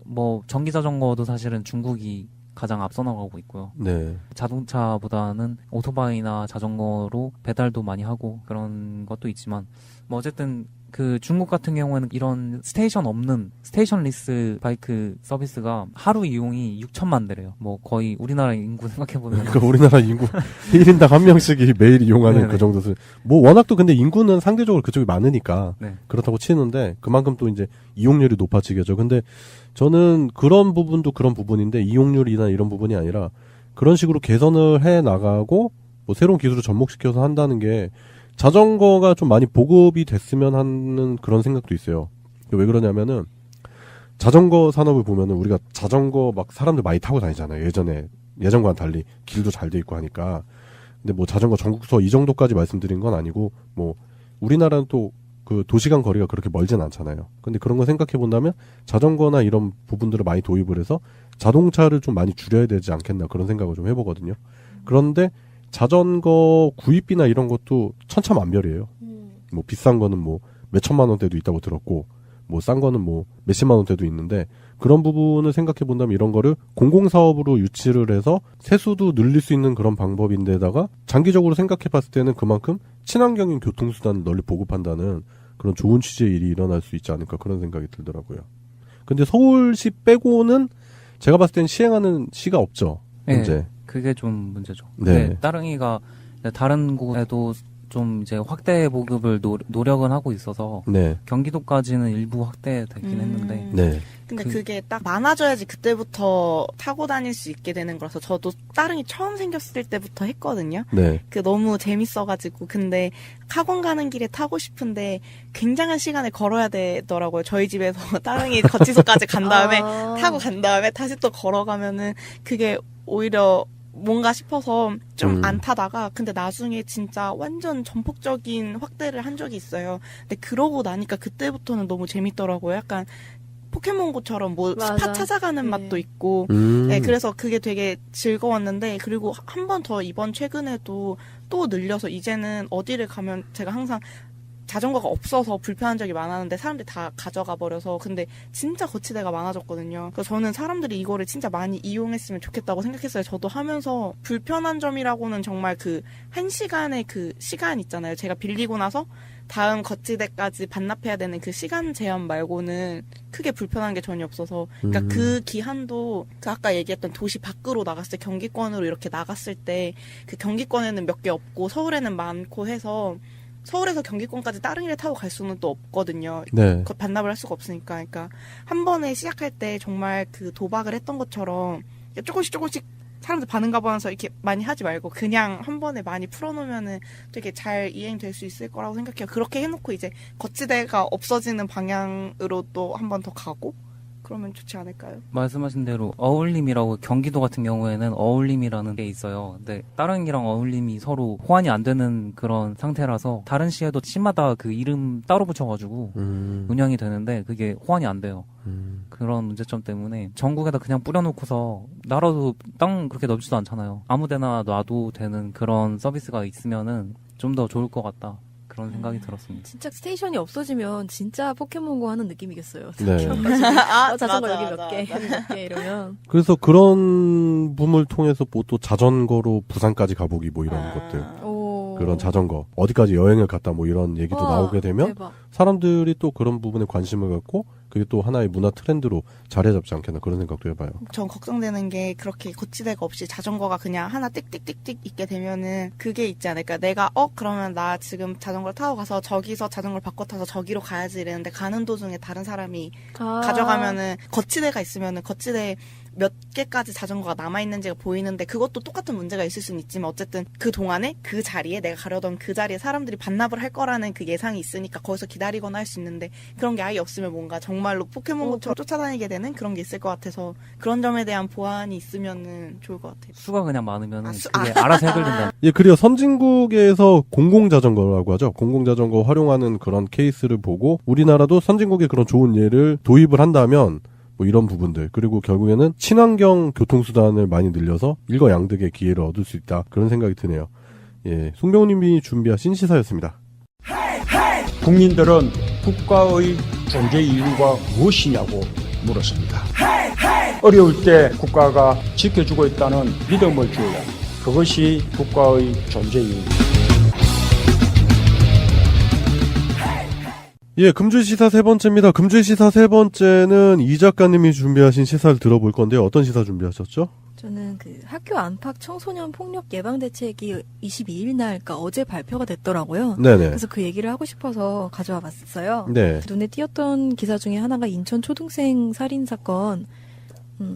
뭐 전기 자전거도 사실은 중국이 가장 앞서 나가고 있고요. 네. 자동차보다는 오토바이나 자전거로 배달도 많이 하고 그런 것도 있지만 뭐 어쨌든 그 중국 같은 경우에는 이런 스테이션 없는 스테이션리스 바이크 서비스가 하루 이용이 6천만 대래요. 뭐 거의 우리나라 인구 생각해보면 그러니까 우리나라 인구 1인당 한 명씩이 매일 이용하는 네네. 그 정도 수. 뭐 워낙 또 근데 인구는 상대적으로 그쪽이 많으니까 네. 그렇다고 치는데 그만큼 또 이제 이용률이 높아지겠죠. 근데 저는 그런 부분도 그런 부분인데 이용률이나 이런 부분이 아니라 그런 식으로 개선을 해 나가고 뭐 새로운 기술을 접목시켜서 한다는 게 자전거가 좀 많이 보급이 됐으면 하는 그런 생각도 있어요. 왜 그러냐면은 자전거 산업을 보면은 우리가 자전거 막 사람들 많이 타고 다니잖아요. 예전과는 달리 길도 잘 돼 있고 하니까. 근데 뭐 자전거 전국서 이 정도까지 말씀드린 건 아니고 뭐 우리나라는 또 그 도시간 거리가 그렇게 멀진 않잖아요. 근데 그런 거 생각해 본다면 자전거나 이런 부분들을 많이 도입을 해서 자동차를 좀 많이 줄여야 되지 않겠나 그런 생각을 좀 해보거든요. 그런데 자전거 구입비나 이런 것도 천차만별이에요. 뭐 비싼 거는 뭐 몇천만 원대도 있다고 들었고 뭐 싼 거는 뭐 몇십만 원대도 있는데 그런 부분을 생각해 본다면 이런 거를 공공사업으로 유치를 해서 세수도 늘릴 수 있는 그런 방법인데다가 장기적으로 생각해 봤을 때는 그만큼 친환경인 교통수단을 널리 보급한다는 그런 좋은 취지의 일이 일어날 수 있지 않을까 그런 생각이 들더라고요. 근데 서울시 빼고는 제가 봤을 땐 시행하는 시가 없죠. 현재. 네, 그게 좀 문제죠. 네. 네. 따릉이가 다른 곳에도 좀 이제 확대 보급을 노력은 하고 있어서 네. 경기도까지는 일부 확대되긴 했는데 네. 근데 그게 딱 많아져야지 그때부터 타고 다닐 수 있게 되는 거라서 저도 따릉이 처음 생겼을 때부터 했거든요. 네. 그 너무 재밌어가지고 근데 학원 가는 길에 타고 싶은데 굉장한 시간을 걸어야 되더라고요. 저희 집에서 따릉이 거치소까지 간 다음에 타고 간 다음에 다시 또 걸어가면은 그게 오히려 뭔가 싶어서 좀 안 타다가 근데 나중에 진짜 완전 전폭적인 확대를 한 적이 있어요. 근데 그러고 나니까 그때부터는 너무 재밌더라고요. 약간 포켓몬고처럼 뭐 맞아. 스팟 찾아가는 맛도 있고 네, 그래서 그게 되게 즐거웠는데 그리고 한 번 더 이번 최근에도 또 늘려서 이제는 어디를 가면 제가 항상 자전거가 없어서 불편한 적이 많았는데 사람들이 다 가져가 버려서 근데 진짜 거치대가 많아졌거든요. 그래서 저는 사람들이 이거를 진짜 많이 이용했으면 좋겠다고 생각했어요. 저도 하면서 불편한 점이라고는 정말 그 1시간의 그 시간 있잖아요. 제가 빌리고 나서 다음 거치대까지 반납해야 되는 그 시간 제한 말고는 크게 불편한 게 전혀 없어서 그러니까 그 기한도 그 아까 얘기했던 도시 밖으로 나갔을 때 경기권으로 이렇게 나갔을 때 그 경기권에는 몇 개 없고 서울에는 많고 해서 서울에서 경기권까지 따릉이를 타고 갈 수는 또 없거든요. 네. 반납을 할 수가 없으니까. 그러니까 한 번에 시작할 때 정말 그 도박을 했던 것처럼 조금씩 사람들 반응 가보면서 이렇게 많이 하지 말고 그냥 한 번에 많이 풀어놓으면은 되게 잘 이행될 수 있을 거라고 생각해요. 그렇게 해놓고 이제 거치대가 없어지는 방향으로 또 한 번 더 가고 그러면 좋지 않을까요? 말씀하신 대로 어울림이라고 경기도 같은 경우에는 어울림이라는 게 있어요. 근데 다른 이랑 어울림이 서로 호환이 안 되는 그런 상태라서 다른 시에도 시마다 그 이름 따로 붙여가지고 운영이 되는데 그게 호환이 안 돼요. 그런 문제점 때문에 전국에다 그냥 뿌려놓고서 나라도 땅 그렇게 넓지도 않잖아요. 아무데나 놔도 되는 그런 서비스가 있으면은 좀 더 좋을 것 같다. 그런 생각이 들었습니다. 진짜 스테이션이 없어지면 진짜 포켓몬고 하는 느낌이겠어요. 네. 자전거 맞아, 여기 몇 맞아, 개, 맞아. 여기 몇 개 이러면. 그래서 그런 붐을 통해서 뭐 또 자전거로 부산까지 가보기 뭐 이런 것들. 그런 자전거 어디까지 여행을 갔다 뭐 이런 얘기도 나오게 되면 대박. 사람들이 또 그런 부분에 관심을 갖고 그게 또 하나의 문화 트렌드로 자리 잡지 않겠나 그런 생각도 해봐요. 전 걱정되는 게 그렇게 거치대가 없이 자전거가 그냥 하나 띡띡띡띡 있게 되면은 그게 있지 않을까. 내가 그러면 나 지금 자전거를 타고 가서 저기서 자전거를 바꿔 타서 저기로 가야지 이랬는데 가는 도중에 다른 사람이 가져가면은 거치대가 있으면은 거치대 몇 개까지 자전거가 남아있는지가 보이는데 그것도 똑같은 문제가 있을 수는 있지만 어쨌든 그 동안에 그 자리에 내가 가려던 그 자리에 사람들이 반납을 할 거라는 그 예상이 있으니까 거기서 기다리거나 할 수 있는데 그런 게 아예 없으면 뭔가 정말로 포켓몬고처럼 쫓아다니게 되는 그런 게 있을 것 같아서 그런 점에 대한 보완이 있으면은 좋을 것 같아요. 수가 그냥 많으면 그게 알아서 해결된다. 예, 그리고 선진국에서 공공자전거라고 하죠. 공공자전거 활용하는 그런 케이스를 보고 우리나라도 선진국의 그런 좋은 예를 도입을 한다면 뭐 이런 부분들 그리고 결국에는 친환경 교통수단을 많이 늘려서 일거양득의 기회를 얻을 수 있다 그런 생각이 드네요. 예, 송병훈님이 준비하신 시사였습니다. 국민들은 국가의 존재 이유가 무엇이냐고 물었습니다. 어려울 때 국가가 지켜주고 있다는 믿음을 줘야 그것이 국가의 존재 이유입니다. 예, 금주시사 세 번째입니다. 금주시사 세 번째는 이 작가님이 준비하신 시사를 들어볼 건데요. 어떤 시사 준비하셨죠? 저는 그 학교 안팎 청소년 폭력 예방 대책이 22일 날, 그러니까 어제 발표가 됐더라고요. 네네. 그래서 그 얘기를 하고 싶어서 가져와 봤어요. 네. 눈에 띄었던 기사 중에 하나가 인천 초등생 살인 사건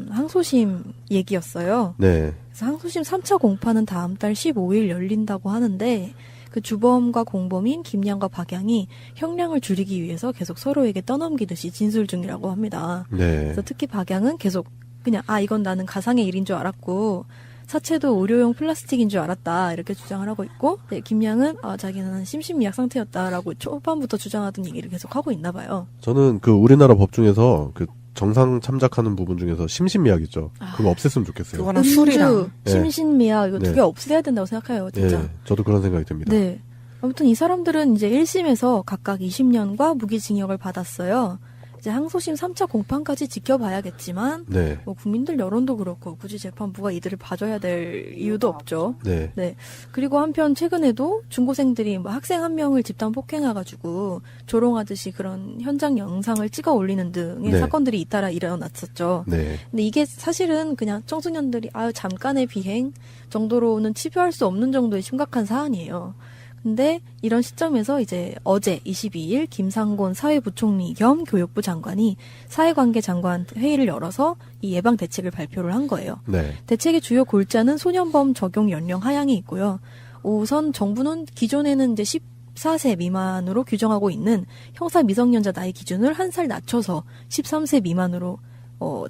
항소심 얘기였어요. 네. 그래서 항소심 3차 공판은 다음 달 15일 열린다고 하는데 그 주범과 공범인 김양과 박양이 형량을 줄이기 위해서 계속 서로에게 떠넘기듯이 진술 중이라고 합니다. 네. 그래서 특히 박양은 계속 그냥 이건 나는 가상의 일인 줄 알았고 사체도 의료용 플라스틱인 줄 알았다 이렇게 주장을 하고 있고 네, 김양은 자기는 심신미약 상태였다라고 초반부터 주장하던 얘기를 계속 하고 있나 봐요. 저는 그 우리나라 법 중에서 그 정상 참작하는 부분 중에서 심신미약 있죠. 그거 없앴으면 좋겠어요. 그거랑 술이랑 심신미약 이거 네. 두 개 없애야 된다고 생각해요. 진짜. 예, 저도 그런 생각이 듭니다. 네. 아무튼 이 사람들은 이제 1심에서 각각 20년과 무기징역을 받았어요. 이제 항소심 3차 공판까지 지켜봐야겠지만 네. 뭐 국민들 여론도 그렇고 굳이 재판부가 이들을 봐줘야 될 이유도 없죠. 네. 네. 그리고 한편 최근에도 중고생들이 뭐 학생 한 명을 집단 폭행해가지고 조롱하듯이 그런 현장 영상을 찍어 올리는 등의 네. 사건들이 잇따라 일어났었죠. 네. 근데 이게 사실은 그냥 청소년들이 잠깐의 비행 정도로는 치부할 수 없는 정도의 심각한 사안이에요. 근데 이런 시점에서 이제 어제 22일 김상곤 사회부총리 겸 교육부 장관이 사회관계 장관 회의를 열어서 이 예방 대책을 발표를 한 거예요. 네. 대책의 주요 골자는 소년범 적용 연령 하향이 있고요. 우선 정부는 기존에는 이제 14세 미만으로 규정하고 있는 형사 미성년자 나이 기준을 1살 낮춰서 13세 미만으로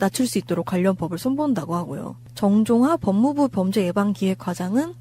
낮출 수 있도록 관련 법을 손본다고 하고요. 정종하 법무부 범죄예방기획과장은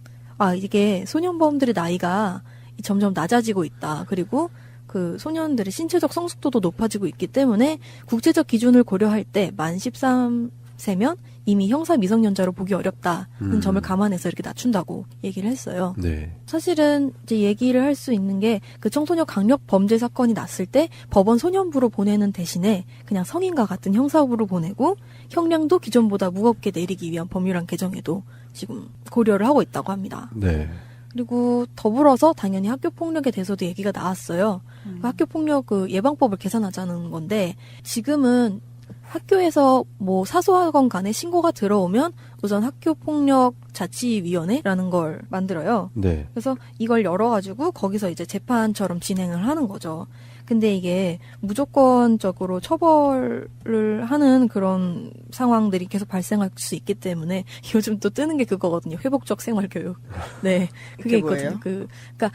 이게 소년범들의 나이가 점점 낮아지고 있다. 그리고 그 소년들의 신체적 성숙도도 높아지고 있기 때문에 국제적 기준을 고려할 때 만 13세면 이미 형사 미성년자로 보기 어렵다는 점을 감안해서 이렇게 낮춘다고 얘기를 했어요. 네. 사실은 이제 얘기를 할 수 있는 게 그 청소년 강력 범죄 사건이 났을 때 법원 소년부로 보내는 대신에 그냥 성인과 같은 형사부로 보내고 형량도 기존보다 무겁게 내리기 위한 법률안 개정에도 지금 고려를 하고 있다고 합니다. 네. 그리고 더불어서 당연히 학교폭력에 대해서도 얘기가 나왔어요. 학교폭력 그 예방법을 개선하자는 건데 지금은 학교에서 뭐 사소하건 간에 신고가 들어오면 우선 학교폭력 자치위원회라는 걸 만들어요. 네. 그래서 이걸 열어가지고 거기서 이제 재판처럼 진행을 하는 거죠. 근데 이게 무조건적으로 처벌을 하는 그런 상황들이 계속 발생할 수 있기 때문에 요즘 또 뜨는 게 그거거든요. 회복적 생활교육. 네. 그게 있거든요. 그러니까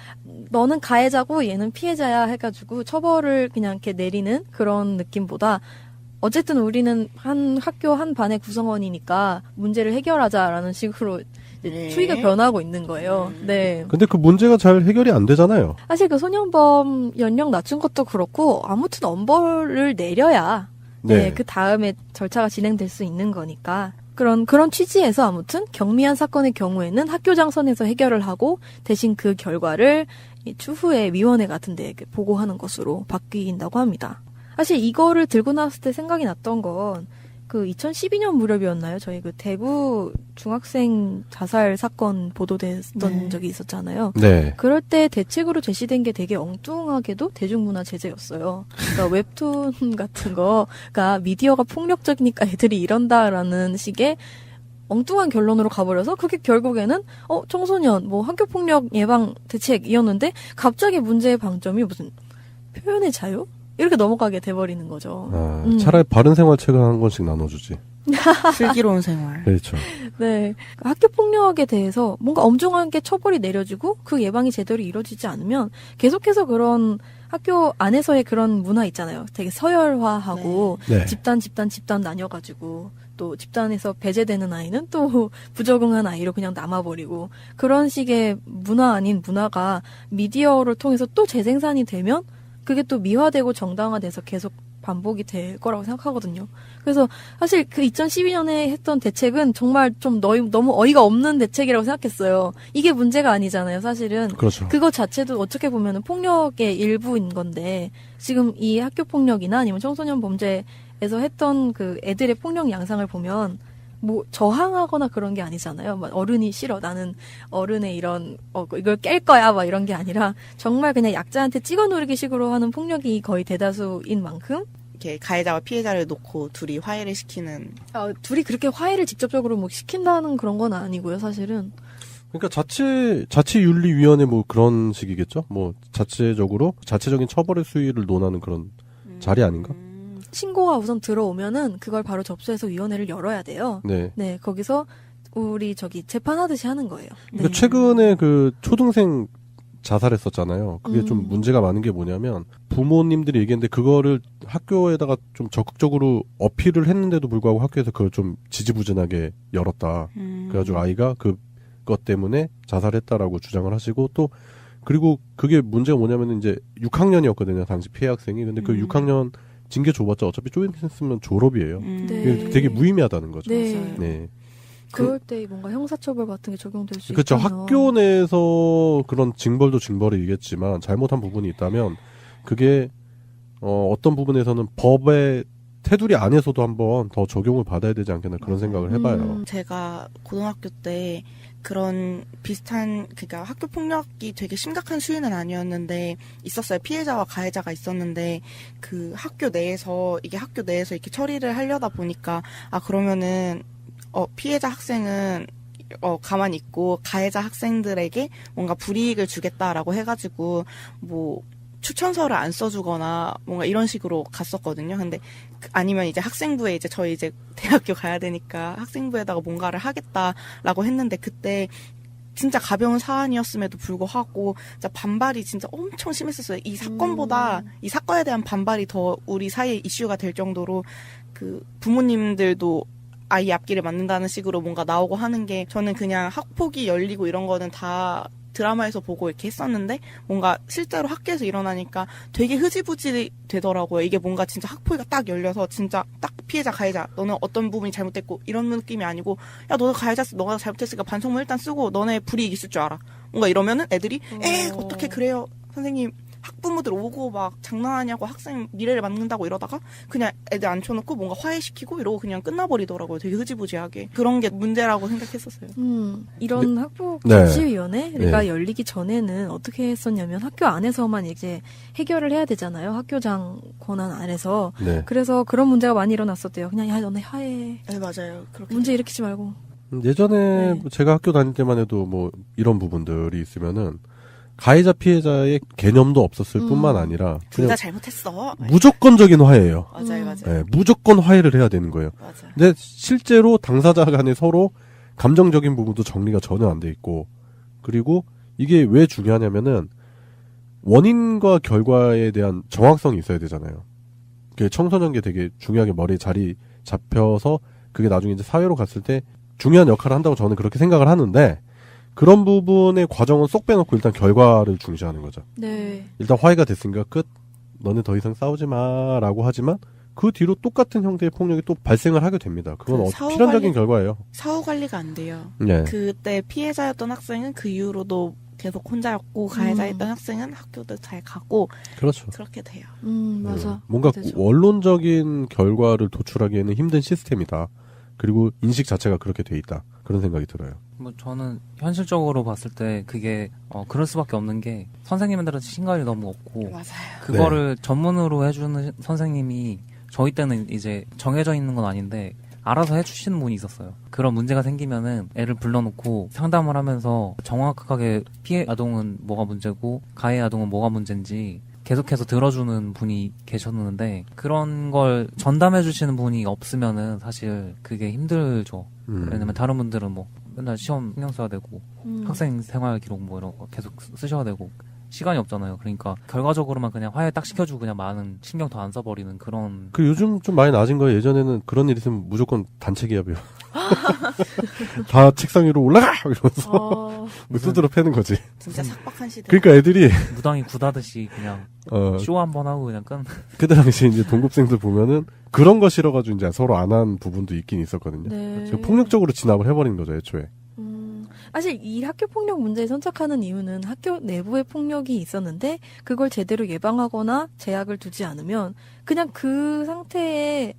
너는 가해자고 얘는 피해자야 해가지고 처벌을 그냥 이렇게 내리는 그런 느낌보다 어쨌든 우리는 한 학교 한 반의 구성원이니까 문제를 해결하자라는 식으로 추이가 변하고 있는 거예요. 네. 근데 그 문제가 잘 해결이 안 되잖아요. 사실 그 소년범 연령 낮춘 것도 그렇고 아무튼 엄벌을 내려야 네, 그 다음에 절차가 진행될 수 있는 거니까 그런 취지에서 아무튼 경미한 사건의 경우에는 학교장 선에서 해결을 하고 대신 그 결과를 추후에 위원회 같은 데에 보고하는 것으로 바뀐다고 합니다. 사실 이거를 들고 나왔을 때 생각이 났던 건 그 2012년 무렵이었나요? 저희 그 대구 중학생 자살 사건 보도됐던 적이 있었잖아요. 네. 그럴 때 대책으로 제시된 게 되게 엉뚱하게도 대중문화 제재였어요. 그러니까 웹툰 같은 거가 미디어가 폭력적이니까 애들이 이런다라는 식의 엉뚱한 결론으로 가버려서 그게 결국에는 청소년 뭐 학교폭력 예방 대책이었는데 갑자기 문제의 방점이 무슨 표현의 자유? 이렇게 넘어가게 돼버리는 거죠. 차라리 바른 생활책을 한 권씩 나눠주지. 슬기로운 생활. 그렇죠. 네. 학교폭력에 대해서 뭔가 엄중하게 처벌이 내려지고 그 예방이 제대로 이루어지지 않으면 계속해서 그런 학교 안에서의 그런 문화 있잖아요. 되게 서열화하고 네. 집단 나뉘어가지고 또 집단에서 배제되는 아이는 또 부적응한 아이로 그냥 남아버리고 그런 식의 문화 아닌 문화가 미디어를 통해서 또 재생산이 되면 그게 또 미화되고 정당화돼서 계속 반복이 될 거라고 생각하거든요. 그래서 사실 그 2012년에 했던 대책은 정말 좀 너무 어이가 없는 대책이라고 생각했어요. 이게 문제가 아니잖아요, 사실은. 그렇죠. 그거 자체도 어떻게 보면은 폭력의 일부인 건데 지금 이 학교 폭력이나 아니면 청소년 범죄에서 했던 그 애들의 폭력 양상을 보면 뭐 저항하거나 그런 게 아니잖아요. 막 어른이 싫어. 나는 어른의 이런 이걸 깰 거야. 막 이런 게 아니라 정말 그냥 약자한테 찍어 누르기 식으로 하는 폭력이 거의 대다수인 만큼 이렇게 가해자와 피해자를 놓고 둘이 화해를 시키는. 둘이 그렇게 화해를 직접적으로 뭐 시킨다는 그런 건 아니고요, 사실은. 그러니까 자치윤리위원회 뭐 그런 식이겠죠. 뭐 자체적인 처벌의 수위를 논하는 그런 자리 아닌가? 신고가 우선 들어오면은 그걸 바로 접수해서 위원회를 열어야 돼요. 네. 네, 거기서 우리 재판하듯이 하는 거예요. 네. 그러니까 최근에 그 초등생 자살했었잖아요. 그게 좀 문제가 많은 게 뭐냐면 부모님들이 얘기했는데 그거를 학교에다가 좀 적극적으로 어필을 했는데도 불구하고 학교에서 그걸 좀 지지부진하게 열었다. 그래가지고 아이가 그것 때문에 자살했다라고 주장을 하시고 또 그리고 그게 문제가 뭐냐면 이제 6학년이었거든요. 당시 피해 학생이. 근데 그 6학년 징계 줘봤자 어차피 좀 있으면 졸업이에요. 네. 되게 무의미하다는 거죠. 네. 네. 그럴 때 뭔가 형사처벌 같은 게 적용될 수 그렇죠. 있잖아요. 학교 내에서 그런 징벌도 징벌이겠지만 잘못한 부분이 있다면 그게 어떤 부분에서는 법의 테두리 안에서도 한번 더 적용을 받아야 되지 않겠나 그런 생각을 해봐요. 제가 고등학교 때 그런 비슷한 그러니까 학교 폭력이 되게 심각한 수위는 아니었는데 있었어요. 피해자와 가해자가 있었는데 그 학교 내에서 이렇게 처리를 하려다 보니까 그러면은 피해자 학생은 가만히 있고 가해자 학생들에게 뭔가 불이익을 주겠다라고 해가지고 뭐 추천서를 안 써주거나 뭔가 이런 식으로 갔었거든요. 근데 아니면 이제 학생부에 저희 대학교 가야 되니까 학생부에다가 뭔가를 하겠다라고 했는데 그때 진짜 가벼운 사안이었음에도 불구하고 진짜 반발이 진짜 엄청 심했었어요. 이 사건보다 이 사건에 대한 반발이 더 우리 사이에 이슈가 될 정도로 그 부모님들도 아이 앞길을 막는다는 식으로 뭔가 나오고 하는 게 저는 그냥 학폭이 열리고 이런 거는 다 드라마에서 보고 이렇게 했었는데 뭔가 실제로 학교에서 일어나니까 되게 흐지부지 되더라고요. 이게 뭔가 진짜 학폭위가 딱 열려서 진짜 딱 피해자 가해자 너는 어떤 부분이 잘못됐고 이런 느낌이 아니고 야 너가 가해자였어 너가 잘못했으니까 반성문 일단 쓰고 너네 불이익 있을 줄 알아. 뭔가 이러면은 애들이 어떻게 그래요 선생님 학부모들 오고 막 장난하냐고 학생 미래를 막는다고 이러다가 그냥 애들 앉혀놓고 뭔가 화해시키고 이러고 그냥 끝나버리더라고요. 되게 흐지부지하게. 그런 게 문제라고 생각했었어요. 이런 학폭 자치위원회가 열리기 전에는 어떻게 했었냐면 학교 안에서만 이제 해결을 해야 되잖아요. 학교장 권한 안에서. 네. 그래서 그런 문제가 많이 일어났었대요. 그냥 야 너네 화해. 네 맞아요. 그렇게 문제 일으키지 말고. 예전에 제가 학교 다닐 때만 해도 뭐 이런 부분들이 있으면은 가해자 피해자의 개념도 없었을 뿐만 아니라 둘 다 그냥 잘못했어. 무조건적인 화해예요. 맞아요, 맞아요. 네, 무조건 화해를 해야 되는 거예요. 맞아요. 근데 실제로 당사자 간에 서로 감정적인 부분도 정리가 전혀 안 돼 있고, 그리고 이게 왜 중요하냐면은 원인과 결과에 대한 정확성이 있어야 되잖아요. 그 청소년기 되게 중요하게 머리에 자리 잡혀서 그게 나중에 이제 사회로 갔을 때 중요한 역할을 한다고 저는 그렇게 생각을 하는데, 그런 부분의 과정은 쏙 빼놓고 일단 결과를 중시하는 거죠. 네. 일단 화해가 됐으니까 끝. 너네 더 이상 싸우지 마라고 하지만 그 뒤로 똑같은 형태의 폭력이 또 발생을 하게 됩니다. 그건 필연적인 결과예요. 사후 관리가 안 돼요. 네. 그때 피해자였던 학생은 그 이후로도 계속 혼자였고 가해자였던 학생은 학교도 잘 가고 그렇죠. 그렇게 돼요. 맞아. 뭔가 되죠. 원론적인 결과를 도출하기에는 힘든 시스템이다. 그리고 인식 자체가 그렇게 돼 있다. 그런 생각이 들어요. 뭐 저는 현실적으로 봤을 때 그게 그럴 수밖에 없는 게 선생님들한테 신갈이 너무 없고 맞아요. 그거를 전문으로 해주는 선생님이 저희 때는 이제 정해져 있는 건 아닌데 알아서 해주시는 분이 있었어요. 그런 문제가 생기면은 애를 불러놓고 상담을 하면서 정확하게 피해 아동은 뭐가 문제고 가해 아동은 뭐가 문제인지 계속해서 들어주는 분이 계셨는데 그런 걸 전담해 주시는 분이 없으면은 사실 그게 힘들죠. 왜냐면 다른 분들은 뭐 맨날 시험 신경 써야 되고 학생 생활 기록 뭐 이런 거 계속 쓰셔야 되고 시간이 없잖아요. 그러니까 결과적으로만 그냥 화해 딱 시켜주고 그냥 많은 신경 더 안 써버리는 그런. 그 요즘 좀 많이 낮은 거예요. 예전에는 그런 일 있으면 무조건 단체 기합이요. 다 책상 위로 올라가! 이러면서 뭐 두드러 패는 거지. 진짜 삭박한 시대. 그러니까 애들이 무당이 구다듯이 그냥 쇼 한번 하고 그냥 끝. 그때 당시에 이제 동급생들 보면은 그런 거 싫어가지고 이제 서로 안 한 부분도 있긴 있었거든요. 네. 폭력적으로 진압을 해버린 거죠, 애초에. 사실 이 학교 폭력 문제에 선착하는 이유는 학교 내부의 폭력이 있었는데 그걸 제대로 예방하거나 제약을 두지 않으면 그냥 그 상태의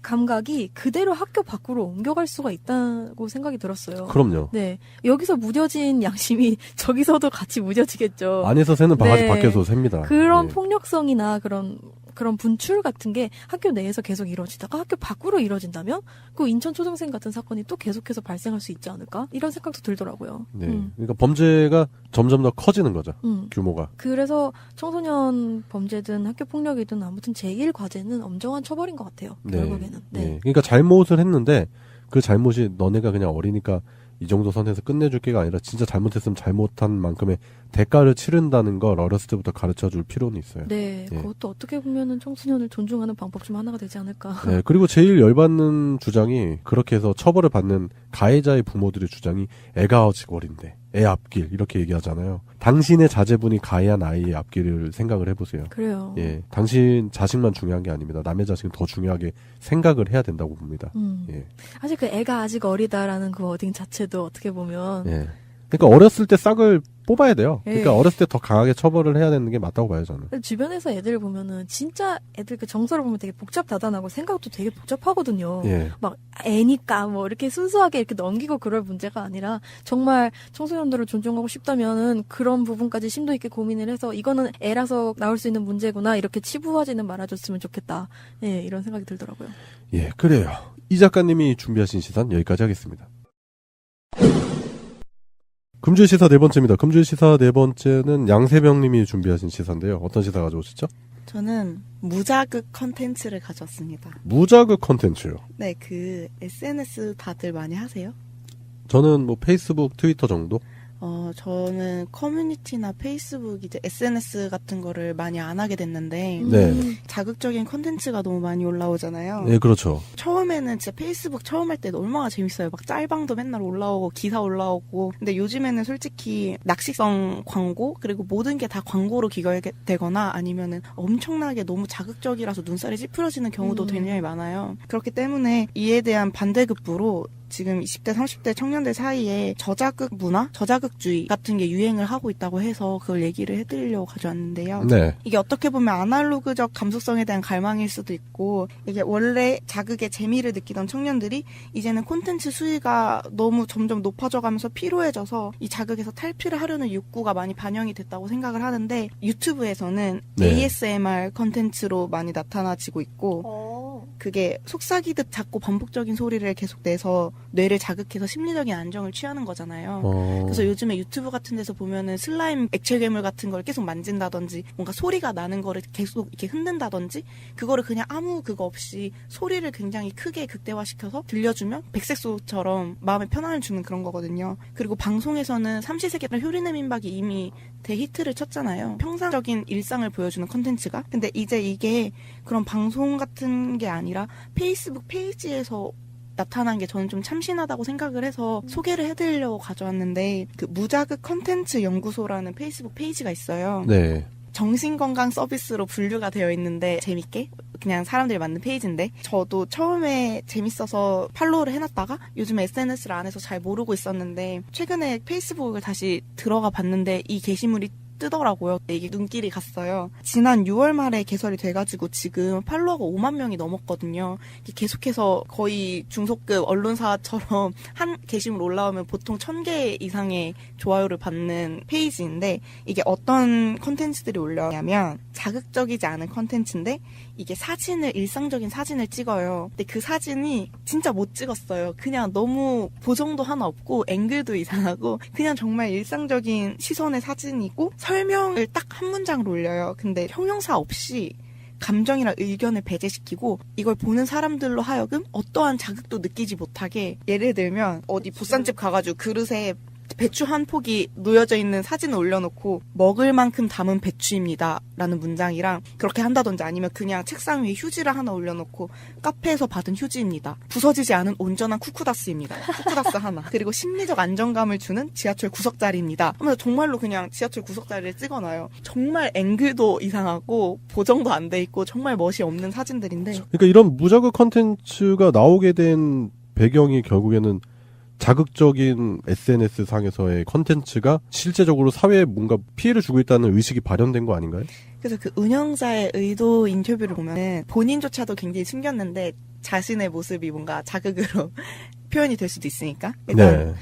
감각이 그대로 학교 밖으로 옮겨갈 수가 있다고 생각이 들었어요. 그럼요. 네. 여기서 무뎌진 양심이 저기서도 같이 무뎌지겠죠. 안에서 새는 바가지 네. 밖에서 셉니다. 그런 네. 폭력성이나 그런 분출 같은 게 학교 내에서 계속 이루어지다가 학교 밖으로 이루어진다면 그 인천 초등생 같은 사건이 또 계속해서 발생할 수 있지 않을까? 이런 생각도 들더라고요. 네. 그러니까 범죄가 점점 더 커지는 거죠. 규모가. 그래서 청소년 범죄든 학교 폭력이든 아무튼 제1과제는 엄정한 처벌인 것 같아요. 네. 결국에는. 네. 그러니까 잘못을 했는데 그 잘못이 너네가 그냥 어리니까 이 정도 선에서 끝내줄 게가 아니라 진짜 잘못했으면 잘못한 만큼의 대가를 치른다는 걸 어렸을 때부터 가르쳐줄 필요는 있어요. 네, 예. 그것도 어떻게 보면은 청소년을 존중하는 방법 중 하나가 되지 않을까. 네, 그리고 제일 열받는 주장이 그렇게 해서 처벌을 받는 가해자의 부모들의 주장이 애가 아직 어린데 애 앞길 이렇게 얘기하잖아요. 당신의 자제분이 가해한 아이의 앞길을 생각을 해보세요. 그래요. 예, 당신 자식만 중요한 게 아닙니다. 남의 자식은 더 중요하게 생각을 해야 된다고 봅니다. 예. 사실 그 애가 아직 어리다라는 그 워딩 자체도 어떻게 보면 예. 그러니까 어렸을 때 싹을 뽑아야 돼요. 그러니까 예. 어렸을 때 더 강하게 처벌을 해야 되는 게 맞다고 봐요, 저는. 주변에서 애들 보면은 진짜 애들 그 정서를 보면 되게 복잡다단하고 생각도 되게 복잡하거든요. 예. 막 애니까 뭐 이렇게 순수하게 이렇게 넘기고 그럴 문제가 아니라 정말 청소년들을 존중하고 싶다면은 그런 부분까지 심도 있게 고민을 해서 이거는 애라서 나올 수 있는 문제구나 이렇게 치부하지는 말아줬으면 좋겠다. 예, 이런 생각이 들더라고요. 예, 그래요. 이 작가님이 준비하신 시사는 여기까지 하겠습니다. 금주의 시사 네 번째입니다. 금주의 시사 네 번째는 양세병님이 준비하신 시사인데요. 어떤 시사 가져오셨죠? 저는 무자극 컨텐츠를 가져왔습니다. 무자극 컨텐츠요. 네, 그 SNS 다들 많이 하세요? 저는 뭐 페이스북, 트위터 정도? 저는 커뮤니티나 페이스북 이제 SNS 같은 거를 많이 안 하게 됐는데 네. 자극적인 컨텐츠가 너무 많이 올라오잖아요. 네, 그렇죠. 처음에는 진짜 페이스북 처음 할 때 얼마나 재밌어요. 막 짤방도 맨날 올라오고 기사 올라오고. 근데 요즘에는 솔직히 낚시성 광고 그리고 모든 게 다 광고로 기결되거나 아니면은 엄청나게 너무 자극적이라서 눈살이 찌푸려지는 경우도 굉장히 많아요. 그렇기 때문에 이에 대한 반대급부로 지금 20대, 30대 청년들 사이에 저자극 문화, 저자극주의 같은 게 유행을 하고 있다고 해서 그걸 얘기를 해드리려고 가져왔는데요. 네. 이게 어떻게 보면 아날로그적 감수성에 대한 갈망일 수도 있고 이게 원래 자극의 재미를 느끼던 청년들이 이제는 콘텐츠 수위가 너무 점점 높아져가면서 피로해져서 이 자극에서 탈피를 하려는 욕구가 많이 반영이 됐다고 생각을 하는데 유튜브에서는 네. ASMR 콘텐츠로 많이 나타나지고 있고 그게 속삭이듯 자꾸 반복적인 소리를 계속 내서 뇌를 자극해서 심리적인 안정을 취하는 거잖아요. 그래서 요즘에 유튜브 같은 데서 보면은 슬라임 액체 괴물 같은 걸 계속 만진다든지 뭔가 소리가 나는 거를 계속 이렇게 흔든다든지 그거를 그냥 아무 그거 없이 소리를 굉장히 크게 극대화시켜서 들려주면 백색소처럼 마음에 편안을 주는 그런 거거든요. 그리고 방송에서는 삼시세계를 효리네 민박이 이미 대히트를 쳤잖아요. 평상적인 일상을 보여주는 컨텐츠가. 근데 이제 이게 그런 방송 같은 게 아니라 페이스북 페이지에서 나타난 게 저는 좀 참신하다고 생각을 해서 소개를 해드리려고 가져왔는데 그 무자극 컨텐츠 연구소라는 페이스북 페이지가 있어요. 네. 정신건강 서비스로 분류가 되어 있는데 재밌게 그냥 사람들이 만든 페이지인데 저도 처음에 재밌어서 팔로우를 해놨다가 요즘에 SNS를 안 해서 잘 모르고 있었는데 최근에 페이스북을 다시 들어가 봤는데 이 게시물이 뜨더라고요. 이게 눈길이 갔어요. 지난 6월 말에 개설이 돼가지고 지금 팔로워가 5만 명이 넘었거든요. 계속해서 거의 중소급 언론사처럼 한 게시물 올라오면 보통 1000개 이상의 좋아요를 받는 페이지인데 이게 어떤 컨텐츠들이 올라오냐면 자극적이지 않은 컨텐츠인데 이게 일상적인 사진을 찍어요. 근데 그 사진이 진짜 못 찍었어요. 그냥 너무 보정도 하나 없고 앵글도 이상하고 그냥 정말 일상적인 시선의 사진이고 설명을 딱 한 문장으로 올려요. 근데 형용사 없이 감정이나 의견을 배제시키고 이걸 보는 사람들로 하여금 어떠한 자극도 느끼지 못하게 예를 들면 어디 보쌈집 가가지고 그릇에 배추 한 폭이 놓여져 있는 사진을 올려놓고 먹을 만큼 담은 배추입니다 라는 문장이랑 그렇게 한다든지 아니면 그냥 책상 위에 휴지를 하나 올려놓고 카페에서 받은 휴지입니다. 부서지지 않은 온전한 쿠쿠다스입니다. 쿠쿠다스 하나. 그리고 심리적 안정감을 주는 지하철 구석자리입니다 하면서 정말로 그냥 지하철 구석자리를 찍어놔요. 정말 앵글도 이상하고 보정도 안 돼 있고 정말 멋이 없는 사진들인데 그러니까 이런 무자극 컨텐츠가 나오게 된 배경이 결국에는 자극적인 SNS 상에서의 컨텐츠가 실제적으로 사회에 뭔가 피해를 주고 있다는 의식이 발현된 거 아닌가요? 그래서 그 운영자의 의도 인터뷰를 보면은 본인조차도 굉장히 숨겼는데 자신의 모습이 뭔가 자극으로 표현이 될 수도 있으니까. 일단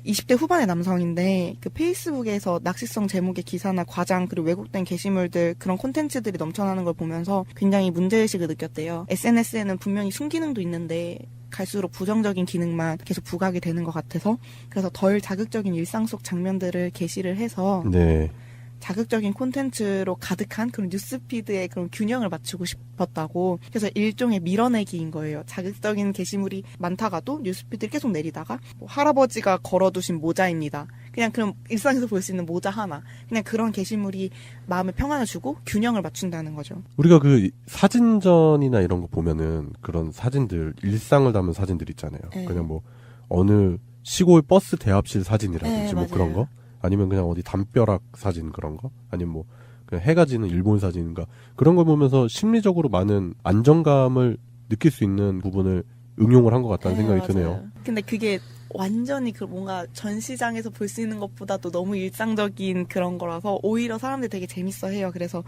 네. 20대 후반의 남성인데 그 페이스북에서 낚시성 제목의 기사나 과장 그리고 왜곡된 게시물들 그런 콘텐츠들이 넘쳐나는 걸 보면서 굉장히 문제의식을 느꼈대요. SNS에는 분명히 순기능도 있는데 갈수록 부정적인 기능만 계속 부각이 되는 것 같아서 그래서 덜 자극적인 일상 속 장면들을 게시를 해서 네. 자극적인 콘텐츠로 가득한 그런 뉴스피드의 그런 균형을 맞추고 싶었다고. 그래서 일종의 밀어내기인 거예요. 자극적인 게시물이 많다가도 뉴스피드를 계속 내리다가 뭐 할아버지가 걸어두신 모자입니다. 그냥 그런 일상에서 볼 수 있는 모자 하나. 그냥 그런 게시물이 마음에 평안을 주고 균형을 맞춘다는 거죠. 우리가 그 사진전이나 이런 거 보면은 그런 사진들, 일상을 담은 사진들 있잖아요. 네. 그냥 뭐 어느 시골 버스 대합실 사진이라든지 네, 뭐 맞아요. 그런 거. 아니면 그냥 어디 담벼락 사진 그런 거? 아니면 뭐 그냥 해가 지는 일본 사진인가? 그런 걸 보면서 심리적으로 많은 안정감을 느낄 수 있는 부분을 응용을 한 것 같다는 생각이 맞아요. 드네요. 근데 그게 완전히 그 뭔가 전시장에서 볼 수 있는 것보다도 너무 일상적인 그런 거라서 오히려 사람들이 되게 재밌어 해요. 그래서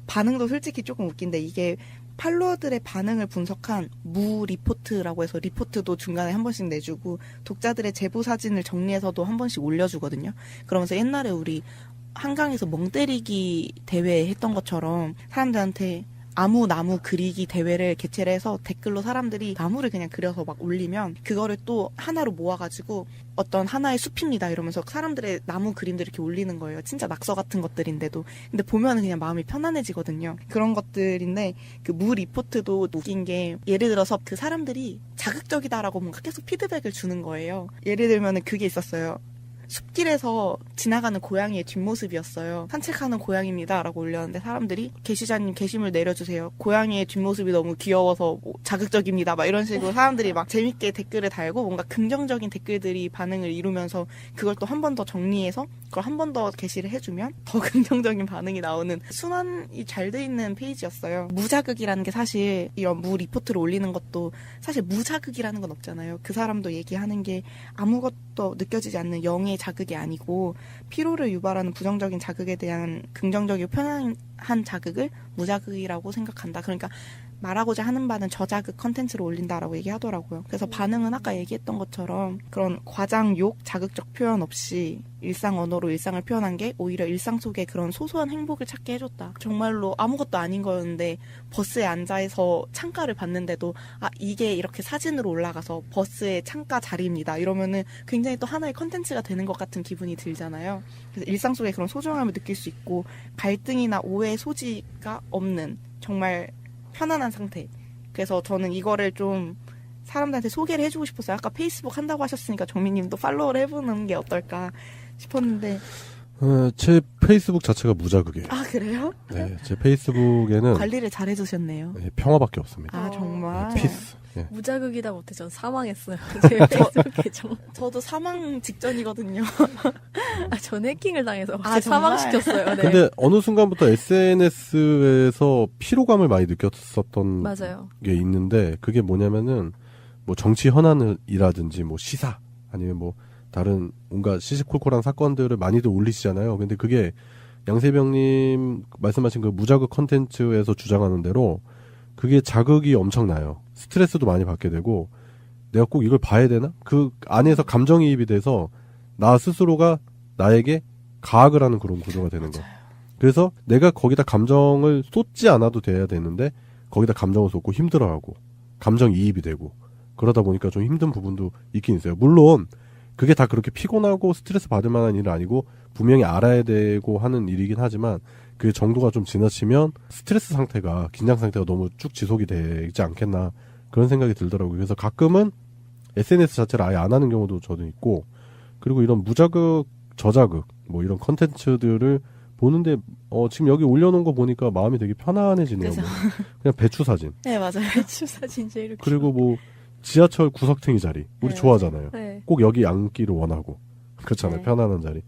반응도 솔직히 조금 웃긴데 이게 팔로워들의 반응을 분석한 무 리포트라고 해서 리포트도 중간에 한 번씩 내주고 독자들의 제보 사진을 정리해서도 한 번씩 올려주거든요. 그러면서 옛날에 우리 한강에서 멍 때리기 대회 했던 것처럼 사람들한테 나무 그리기 대회를 개최를 해서 댓글로 사람들이 나무를 그냥 그려서 막 올리면 그거를 또 하나로 모아가지고 어떤 하나의 숲입니다 이러면서 사람들의 나무 그림들 이렇게 올리는 거예요. 진짜 낙서 같은 것들인데도. 근데 보면은 그냥 마음이 편안해지거든요. 그런 것들인데 그 무 리포트도 웃긴 게 예를 들어서 그 사람들이 자극적이다라고 뭔가 계속 피드백을 주는 거예요. 예를 들면은 그게 있었어요. 숲길에서 지나가는 고양이의 뒷모습이었어요. 산책하는 고양이입니다 라고 올렸는데 사람들이 게시자님 게시물 내려주세요. 고양이의 뒷모습이 너무 귀여워서 뭐 자극적입니다 막 이런 식으로 사람들이 막 재밌게 댓글을 달고 뭔가 긍정적인 댓글들이 반응을 이루면서 그걸 또 한 번 더 정리해서 그걸 한 번 더 게시를 해주면 더 긍정적인 반응이 나오는 순환이 잘 돼 있는 페이지였어요. 무자극이라는 게 사실 이런 무 리포트를 올리는 것도 사실 무자극이라는 건 없잖아요. 그 사람도 얘기하는 게 아무것도 느껴지지 않는 영의 자극이 아니고 피로를 유발하는 부정적인 자극에 대한 긍정적이고 편안한 자극을 무자극이라고 생각한다. 그러니까 말하고자 하는 바는 저자극 컨텐츠를 올린다라고 얘기하더라고요. 그래서 반응은 아까 얘기했던 것처럼 그런 과장, 욕, 자극적 표현 없이 일상 언어로 일상을 표현한 게 오히려 일상 속에 그런 소소한 행복을 찾게 해줬다. 정말로 아무것도 아닌 거였는데 버스에 앉아서 창가를 봤는데도 아 이게 이렇게 사진으로 올라가서 버스의 창가 자리입니다. 이러면은 굉장히 또 하나의 컨텐츠가 되는 것 같은 기분이 들잖아요. 그래서 일상 속에 그런 소중함을 느낄 수 있고 갈등이나 오해의 소지가 없는 정말 편안한 상태. 그래서 저는 이거를 좀 사람들한테 소개를 해주고 싶었어요. 아까 페이스북 한다고 하셨으니까 정민님도 팔로우를 해보는 게 어떨까 싶었는데. 제 페이스북 자체가 무자극이에요. 아 그래요? 네, 제 페이스북에는 관리를 잘 해주셨네요. 네, 평화밖에 없습니다. 아 정말. 네, 피스. 네. 무자극이다 못해 전 사망했어요. 제 페이스북 계정. 저도 사망 직전이거든요. 전 해킹을 당해서 아, 사망시켰어요. 네. 근데 어느 순간부터 SNS에서 피로감을 많이 느꼈었던 맞아요. 게 있는데 그게 뭐냐면은 뭐 정치 현안이라든지 뭐 시사 아니면 뭐 다른 뭔가 시시콜콜한 사건들을 많이들 올리시잖아요. 근데 그게 양세병님 말씀하신 그 무자극 컨텐츠에서 주장하는 대로 그게 자극이 엄청나요. 스트레스도 많이 받게 되고 내가 꼭 이걸 봐야 되나? 그 안에서 감정이입이 돼서 나 스스로가 나에게 가학을 하는 그런 구조가 되는 거. 그래서 내가 거기다 감정을 쏟지 않아도 돼야 되는데 거기다 감정을 쏟고 힘들어하고 감정이입이 되고 그러다 보니까 좀 힘든 부분도 있긴 있어요. 물론 그게 다 그렇게 피곤하고 스트레스 받을 만한 일은 아니고 분명히 알아야 되고 하는 일이긴 하지만 그 정도가 좀 지나치면 스트레스 상태가 긴장 상태가 너무 쭉 지속이 되지 않겠나 그런 생각이 들더라고요. 그래서 가끔은 SNS 자체를 아예 안 하는 경우도 저도 있고 그리고 이런 무자극, 저자극 뭐 이런 컨텐츠들을 보는데 지금 여기 올려놓은 거 보니까 마음이 되게 편안해지네요. 뭐. 그냥 배추 사진. 네 맞아요. 배추 사진 제일 웃겨. 그리고 뭐 지하철 구석탱이 자리 우리 네, 좋아하잖아요. 네. 꼭 여기 앉기를 원하고 그렇잖아요. 네. 편안한 자리.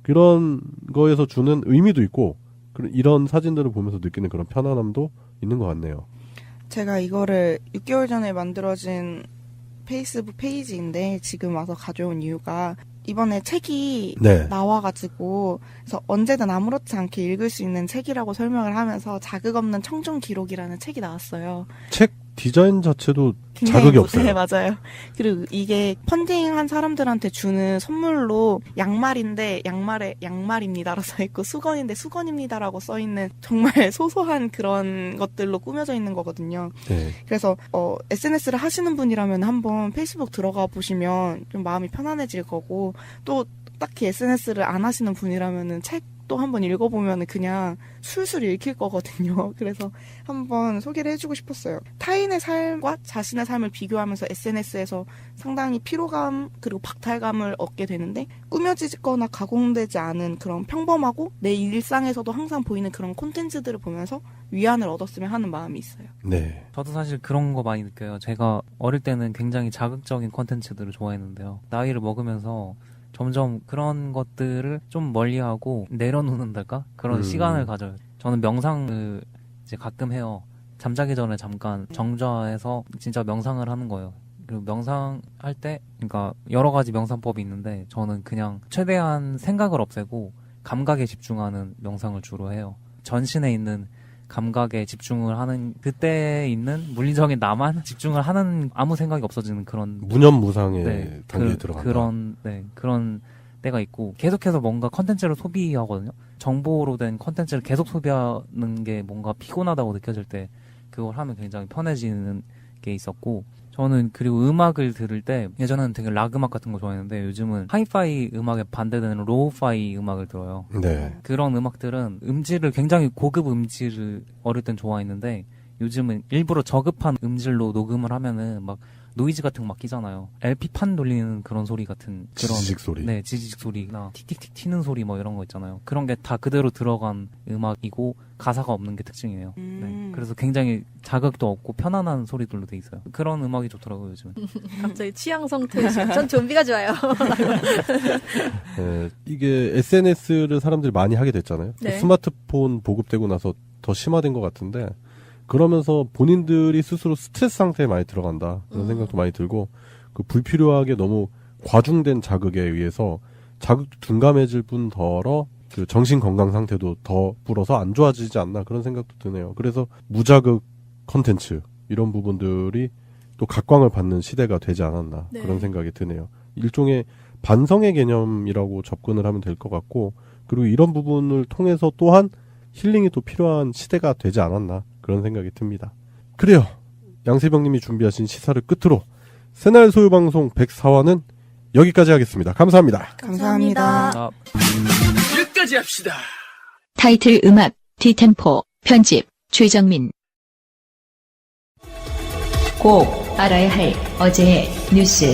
그런 거에서 주는 의미도 있고 이런 사진들을 보면서 느끼는 그런 편안함도 있는 것 같네요. 제가 이거를 6개월 전에 만들어진 페이스북 페이지인데 지금 와서 가져온 이유가 이번에 책이 네. 나와가지고 그래서 언제든 아무렇지 않게 읽을 수 있는 책이라고 설명을 하면서 자극 없는 청중 기록이라는 책이 나왔어요. 책 디자인 자체도 굉장히 자극이 없어요. 네, 맞아요. 그리고 이게 펀딩한 사람들한테 주는 선물로 양말인데 양말에 양말입니다라고 써있고 수건인데 수건입니다라고 써있는 정말 소소한 그런 것들로 꾸며져 있는 거거든요. 네. 그래서 SNS를 하시는 분이라면 한번 페이스북 들어가 보시면 좀 마음이 편안해질 거고 또 딱히 SNS를 안 하시는 분이라면은 책도 한번 읽어보면 그냥 술술 읽힐 거거든요. 그래서 한번 소개를 해주고 싶었어요. 타인의 삶과 자신의 삶을 비교하면서 SNS에서 상당히 피로감 그리고 박탈감을 얻게 되는데 꾸며지거나 가공되지 않은 그런 평범하고 내 일상에서도 항상 보이는 그런 콘텐츠들을 보면서 위안을 얻었으면 하는 마음이 있어요. 네. 저도 사실 그런 거 많이 느껴요. 제가 어릴 때는 굉장히 자극적인 콘텐츠들을 좋아했는데요. 나이를 먹으면서 점점 그런 것들을 좀 멀리하고 내려놓는달까? 그런 시간을 가져요. 저는 명상을 이제 가끔 해요. 잠자기 전에 잠깐 정좌해서 진짜 명상을 하는 거예요. 그리고 명상할 때, 그러니까 여러 가지 명상법이 있는데 저는 그냥 최대한 생각을 없애고 감각에 집중하는 명상을 주로 해요. 전신에 있는 감각에 집중을 하는 그때 있는 물리적인 나만 집중을 하는 아무 생각이 없어지는 그런 무념무상의 단계에 들어간다. 그런 때가 있고 계속해서 뭔가 컨텐츠를 소비하거든요. 정보로 된 컨텐츠를 계속 소비하는 게 뭔가 피곤하다고 느껴질 때 그걸 하면 굉장히 편해지는 게 있었고 저는 그리고 음악을 들을 때 예전에는 되게 락 음악 같은 거 좋아했는데 요즘은 하이파이 음악에 반대되는 로우파이 음악을 들어요. 네. 그런 음악들은 음질을 굉장히 고급 음질을 어릴 땐 좋아했는데 요즘은 일부러 저급한 음질로 녹음을 하면은 막 노이즈 같은 거 막 끼잖아요. LP판 돌리는 그런 소리 같은 그런 지지직 소리. 네, 지지직 소리나 틱틱틱 튀는 소리 뭐 이런 거 있잖아요. 그런 게 다 그대로 들어간 음악이고 가사가 없는 게 특징이에요. 네. 그래서 굉장히 자극도 없고 편안한 소리들로 돼 있어요. 그런 음악이 좋더라고요, 요즘은. 갑자기 취향 성토. 전 좀비가 좋아요. 네, 이게 SNS를 사람들이 많이 하게 됐잖아요. 네. 스마트폰 보급되고 나서 더 심화된 것 같은데 그러면서 본인들이 스스로 스트레스 상태에 많이 들어간다 그런 생각도 많이 들고 그 불필요하게 너무 과중된 자극에 의해서 자극도 둔감해질 뿐더러 그 정신 건강 상태도 더 불어서 안 좋아지지 않나 그런 생각도 드네요. 그래서 무자극 컨텐츠 이런 부분들이 또 각광을 받는 시대가 되지 않았나 네. 그런 생각이 드네요. 일종의 반성의 개념이라고 접근을 하면 될 것 같고 그리고 이런 부분을 통해서 또한 힐링이 또 필요한 시대가 되지 않았나 그런 생각이 듭니다. 그래요. 양세병님이 준비하신 시사를 끝으로 새날 소유방송 104화는 여기까지 하겠습니다. 감사합니다. 감사합니다. 여기까지 합시다. 타이틀 음악, 디템포, 편집, 최정민. 꼭 알아야 할 어제의 뉴스.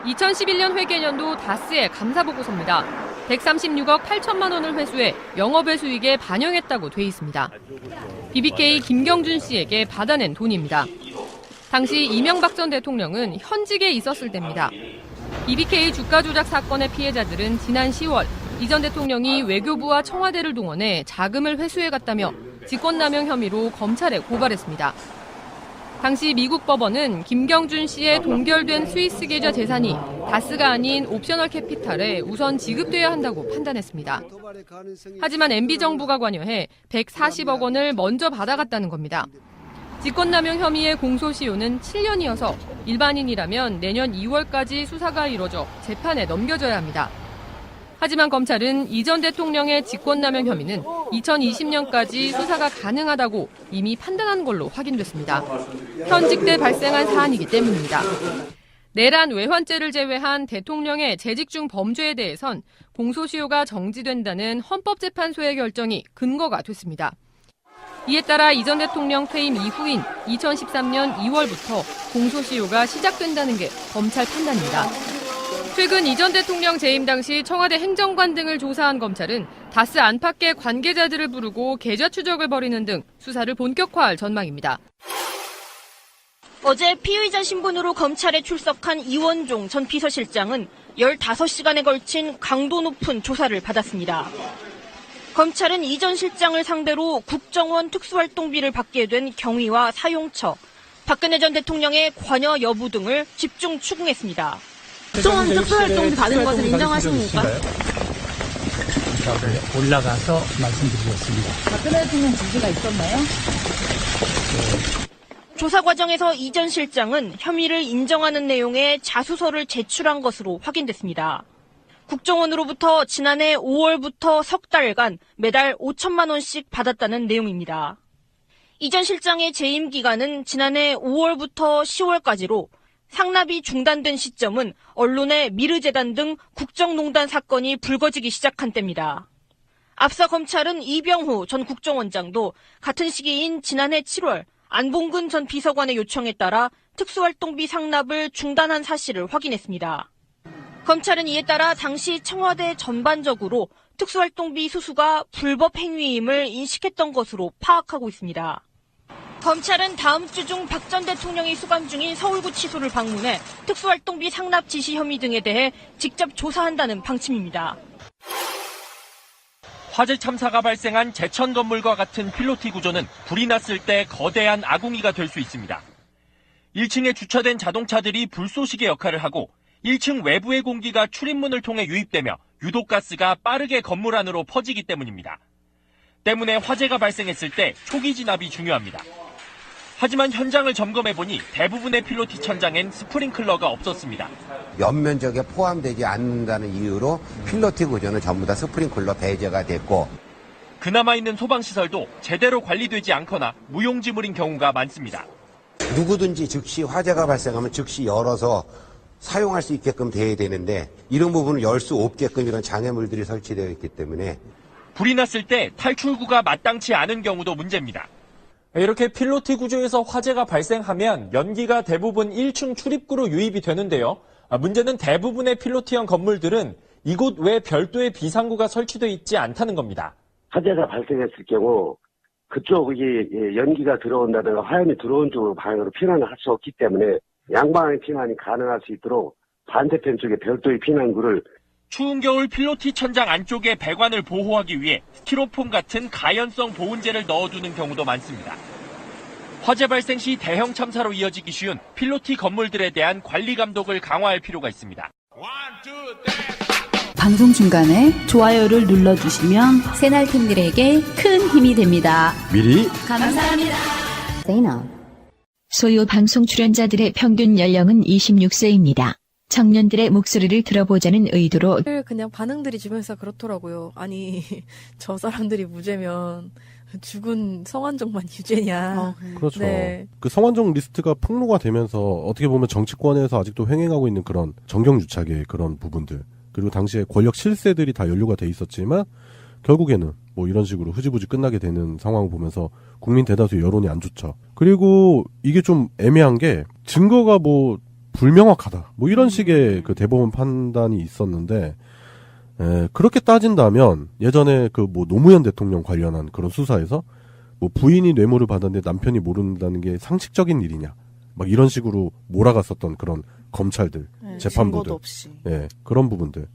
2011년 회계연도 다스의 감사보고서입니다. 136억 8천만 원을 회수해 영업외 수익에 반영했다고 돼 있습니다. BBK 김경준 씨에게 받아낸 돈입니다. 당시 이명박 전 대통령은 현직에 있었을 때입니다. BBK 주가 조작 사건의 피해자들은 지난 10월 이 전 대통령이 외교부와 청와대를 동원해 자금을 회수해갔다며 직권남용 혐의로 검찰에 고발했습니다. 당시 미국 법원은 김경준 씨의 동결된 스위스 계좌 재산이 다스가 아닌 옵셔널 캐피탈에 우선 지급돼야 한다고 판단했습니다. 하지만 MB정부가 관여해 140억 원을 먼저 받아갔다는 겁니다. 직권남용 혐의의 공소시효는 7년이어서 일반인이라면 내년 2월까지 수사가 이뤄져 재판에 넘겨져야 합니다. 하지만 검찰은 이 전 대통령의 직권남용 혐의는 2020년까지 수사가 가능하다고 이미 판단한 걸로 확인됐습니다. 현직 때 발생한 사안이기 때문입니다. 내란 외환죄를 제외한 대통령의 재직 중 범죄에 대해선 공소시효가 정지된다는 헌법재판소의 결정이 근거가 됐습니다. 이에 따라 이 전 대통령 퇴임 이후인 2013년 2월부터 공소시효가 시작된다는 게 검찰 판단입니다. 최근 이 전 대통령 재임 당시 청와대 행정관 등을 조사한 검찰은 다스 안팎의 관계자들을 부르고 계좌 추적을 벌이는 등 수사를 본격화할 전망입니다. 어제 피의자 신분으로 검찰에 출석한 이원종 전 비서실장은 15시간에 걸친 강도 높은 조사를 받았습니다. 검찰은 이 전 실장을 상대로 국정원 특수활동비를 받게 된 경위와 사용처, 박근혜 전 대통령의 관여 여부 등을 집중 추궁했습니다. 국정원 특수활동비 받은 것을 인정하십니까? 올라가서 말씀드리겠습니다. 박근혜 대통령 지시가 있었나요? 조사 과정에서 이 전 실장은 혐의를 인정하는 내용의 자수서를 제출한 것으로 확인됐습니다. 국정원으로부터 지난해 5월부터 석 달간 매달 5천만 원씩 받았다는 내용입니다. 이 전 실장의 재임 기간은 지난해 5월부터 10월까지로 상납이 중단된 시점은 언론의 미르재단 등 국정농단 사건이 불거지기 시작한 때입니다. 앞서 검찰은 이병후 전 국정원장도 같은 시기인 지난해 7월 안봉근 전 비서관의 요청에 따라 특수활동비 상납을 중단한 사실을 확인했습니다. 검찰은 이에 따라 당시 청와대 전반적으로 특수활동비 수수가 불법 행위임을 인식했던 것으로 파악하고 있습니다. 검찰은 다음 주 중 박 전 대통령이 수감 중인 서울구치소를 방문해 특수활동비 상납 지시 혐의 등에 대해 직접 조사한다는 방침입니다. 화재 참사가 발생한 제천 건물과 같은 필로티 구조는 불이 났을 때 거대한 아궁이가 될 수 있습니다. 1층에 주차된 자동차들이 불쏘시개 역할을 하고 1층 외부의 공기가 출입문을 통해 유입되며 유독가스가 빠르게 건물 안으로 퍼지기 때문입니다. 때문에 화재가 발생했을 때 초기 진압이 중요합니다. 하지만 현장을 점검해보니 대부분의 필로티 천장엔 스프링클러가 없었습니다. 연면적에 포함되지 않는다는 이유로 필로티 구조는 전부 다 스프링클러 배제가 됐고 그나마 있는 소방시설도 제대로 관리되지 않거나 무용지물인 경우가 많습니다. 누구든지 즉시 화재가 발생하면 즉시 열어서 사용할 수 있게끔 돼야 되는데 이런 부분을 열 수 없게끔 이런 장애물들이 설치되어 있기 때문에 불이 났을 때 탈출구가 마땅치 않은 경우도 문제입니다. 이렇게 필로티 구조에서 화재가 발생하면 연기가 대부분 1층 출입구로 유입이 되는데요. 문제는 대부분의 필로티형 건물들은 이곳 외 별도의 비상구가 설치되어 있지 않다는 겁니다. 화재가 발생했을 경우 그쪽이 연기가 들어온다든가 화염이 들어온 쪽으로 방향으로 피난을 할 수 없기 때문에 양방향 피난이 가능할 수 있도록 반대편 쪽에 별도의 피난구를 추운 겨울 필로티 천장 안쪽에 배관을 보호하기 위해 스티로폼 같은 가연성 보온재를 넣어두는 경우도 많습니다. 화재 발생 시 대형 참사로 이어지기 쉬운 필로티 건물들에 대한 관리 감독을 강화할 필요가 있습니다. 방송 중간에 좋아요를 눌러주시면 새날팀들에게 큰 힘이 됩니다. 미리 감사합니다. 소요 방송 출연자들의 평균 연령은 26세입니다. 청년들의 목소리를 들어보자는 의도로 그냥 반응들이 주변에서 그렇더라고요. 아니 저 사람들이 무죄면 죽은 성완종만 유죄냐. 그렇죠. 네. 그 성완종 리스트가 폭로가 되면서 어떻게 보면 정치권에서 아직도 횡행하고 있는 그런 정경유착의 그런 부분들, 그리고 당시에 권력 실세들이 다 연루가 돼 있었지만 결국에는 뭐 이런 식으로 흐지부지 끝나게 되는 상황을 보면서 국민 대다수의 여론이 안 좋죠. 그리고 이게 좀 애매한 게 증거가 뭐 불명확하다 뭐 이런 식의 그 대법원 판단이 있었는데, 그렇게 따진다면 예전에 그 뭐 노무현 대통령 관련한 그런 수사에서 뭐 부인이 뇌물을 받았는데 남편이 모른다는 게 상식적인 일이냐 막 이런 식으로 몰아갔었던 그런 검찰들, 재판부들, 증거도 없이. 그런 부분들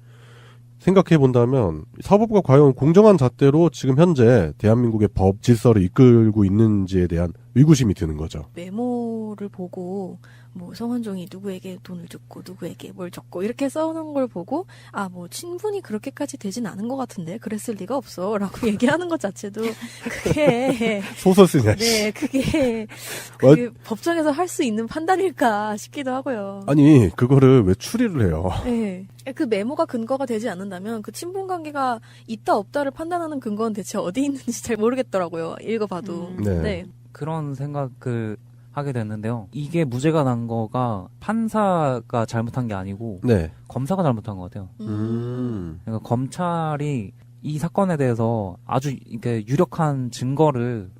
생각해 본다면 사법부가 과연 공정한 잣대로 지금 현재 대한민국의 법 질서를 이끌고 있는지에 대한 의구심이 드는 거죠. 메모를 보고 뭐 성완종이 누구에게 돈을 줬고 누구에게 뭘 줬고 이렇게 써놓은 걸 보고 아 뭐 친분이 그렇게까지 되진 않은 것 같은데 그랬을 리가 없어라고 얘기하는 것 자체도 그게 소설 쓰냐. 네, 그게 법정에서 할 수 있는 판단일까 싶기도 하고요. 아니 그거를 왜 추리를 해요? 네. 그 메모가 근거가 되지 않는다면 그 친분 관계가 있다 없다를 판단하는 근거는 대체 어디 있는지 잘 모르겠더라고요. 읽어봐도. 네. 그런 생각을 하게 됐는데요. 이게 무죄가 난 거가 판사가 잘못한 게 아니고 검사가 잘못한 것 같아요. 그러니까 검찰이 이 사건에 대해서 아주 이렇게 유력한 증거를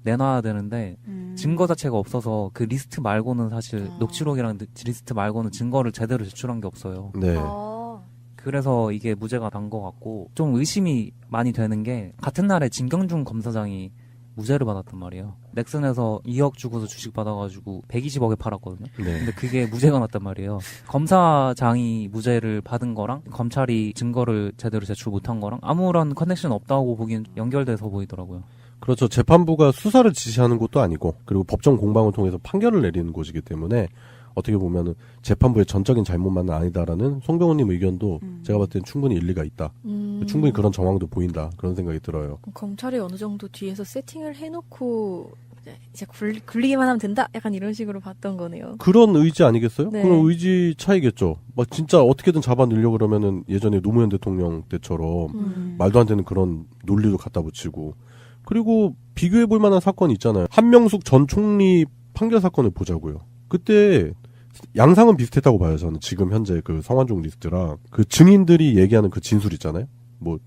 내놔야 되는데 증거 자체가 없어서 그 리스트 말고는 사실 녹취록이랑 리스트 말고는 증거를 제대로 제출한 게 없어요. 그래서 이게 무죄가 난 것 같고 좀 의심이 많이 되는 게 같은 날에 진경준 검사장이 무죄를 받았단 말이에요. 넥슨에서 2억 주고서 주식 받아가지고 120억에 팔았거든요. 근데 그게 무죄가 났단 말이에요. 검사장이 무죄를 받은 거랑 검찰이 증거를 제대로 제출 못한 거랑 아무런 커넥션 없다고 보기엔 연결돼서 보이더라고요. 그렇죠. 재판부가 수사를 지시하는 곳도 아니고 그리고 법정 공방을 통해서 판결을 내리는 곳이기 때문에 어떻게 보면은 재판부의 전적인 잘못만은 아니다라는 송병호님 의견도 제가 봤을 땐 충분히 일리가 있다. 충분히 그런 정황도 보인다. 그런 생각이 들어요. 검찰이 어느 정도 뒤에서 세팅을 해놓고 이제 굴리기만 하면 된다? 약간 이런 식으로 봤던 거네요. 그런 의지 아니겠어요? 네. 그런 의지 차이겠죠. 막 진짜 어떻게든 잡아넣으려고 그러면은 예전에 노무현 대통령 때처럼 말도 안 되는 그런 논리도 갖다 붙이고, 그리고 비교해 볼 만한 사건이 있잖아요. 한명숙 전 총리 판결 사건을 보자고요. 그때 양상은 비슷했다고 봐요. 저는 지금 현재 그 성완종 리스트랑 그 증인들이 얘기하는 그 진술 있잖아요. 뭐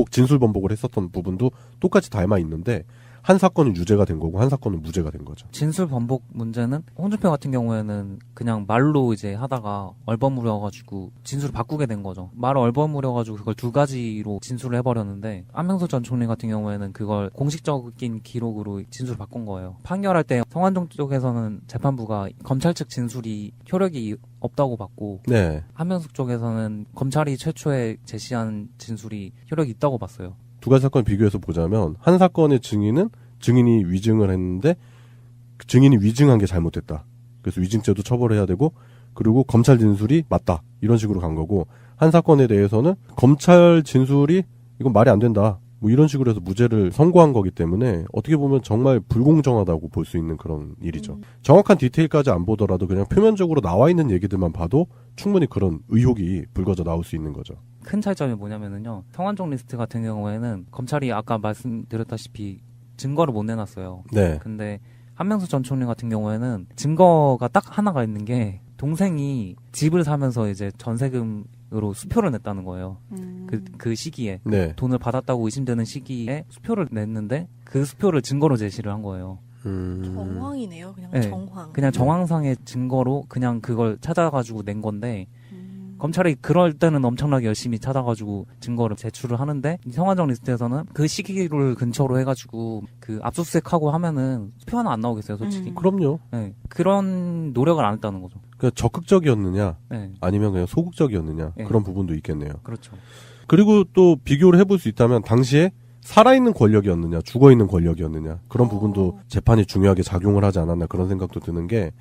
진술 번복을 했었던 부분도 똑같이 닮아 있는데 한 사건은 유죄가 된 거고 한 사건은 무죄가 된 거죠. 진술 번복 문제는 홍준표 같은 경우에는 그냥 말로 이제 하다가 얼버무려가지고 진술을 바꾸게 된 거죠. 말을 얼버무려가지고 그걸 두 가지로 진술을 해버렸는데 한명숙 전 총리 같은 경우에는 그걸 공식적인 기록으로 진술을 바꾼 거예요. 판결할 때 성완종 쪽에서는 재판부가 검찰 측 진술이 효력이 없다고 봤고 한명숙 쪽에서는 검찰이 최초에 제시한 진술이 효력이 있다고 봤어요. 두 가지 사건을 비교해서 보자면 한 사건의 증인은 증인이 위증을 했는데 그 증인이 위증한 게 잘못됐다. 그래서 위증죄도 처벌해야 되고 그리고 검찰 진술이 맞다. 이런 식으로 간 거고 한 사건에 대해서는 검찰 진술이 이건 말이 안 된다. 뭐 이런 식으로 해서 무죄를 선고한 거기 때문에 어떻게 보면 정말 불공정하다고 볼 수 있는 그런 일이죠. 정확한 디테일까지 안 보더라도 그냥 표면적으로 나와 있는 얘기들만 봐도 충분히 그런 의혹이 불거져 나올 수 있는 거죠. 큰 차이점이 뭐냐면은요. 성완종 리스트 같은 경우에는 검찰이 아까 말씀드렸다시피 증거를 못 내놨어요. 근데 한명숙 전 총리 같은 경우에는 증거가 딱 하나가 있는 게 동생이 집을 사면서 이제 전세금으로 수표를 냈다는 거예요. 그 시기에 돈을 받았다고 의심되는 시기에 수표를 냈는데 그 수표를 증거로 제시를 한 거예요. 정황이네요. 그냥 정황. 그냥 정황상의 증거로 그냥 그걸 찾아가지고 낸 건데 검찰이 그럴 때는 엄청나게 열심히 찾아가지고 증거를 제출을 하는데 성완종 리스트에서는 그 시기를 근처로 해가지고 그 압수수색하고 하면은 수표 하나 안 나오겠어요, 솔직히. 그럼요. 그런 노력을 안 했다는 거죠. 그러니까 적극적이었느냐 아니면 그냥 소극적이었느냐 그런 부분도 있겠네요. 그렇죠. 그리고 또 비교를 해볼 수 있다면 당시에 살아있는 권력이었느냐 죽어있는 권력이었느냐 그런 부분도 재판이 중요하게 작용을 하지 않았나 그런 생각도 드는 게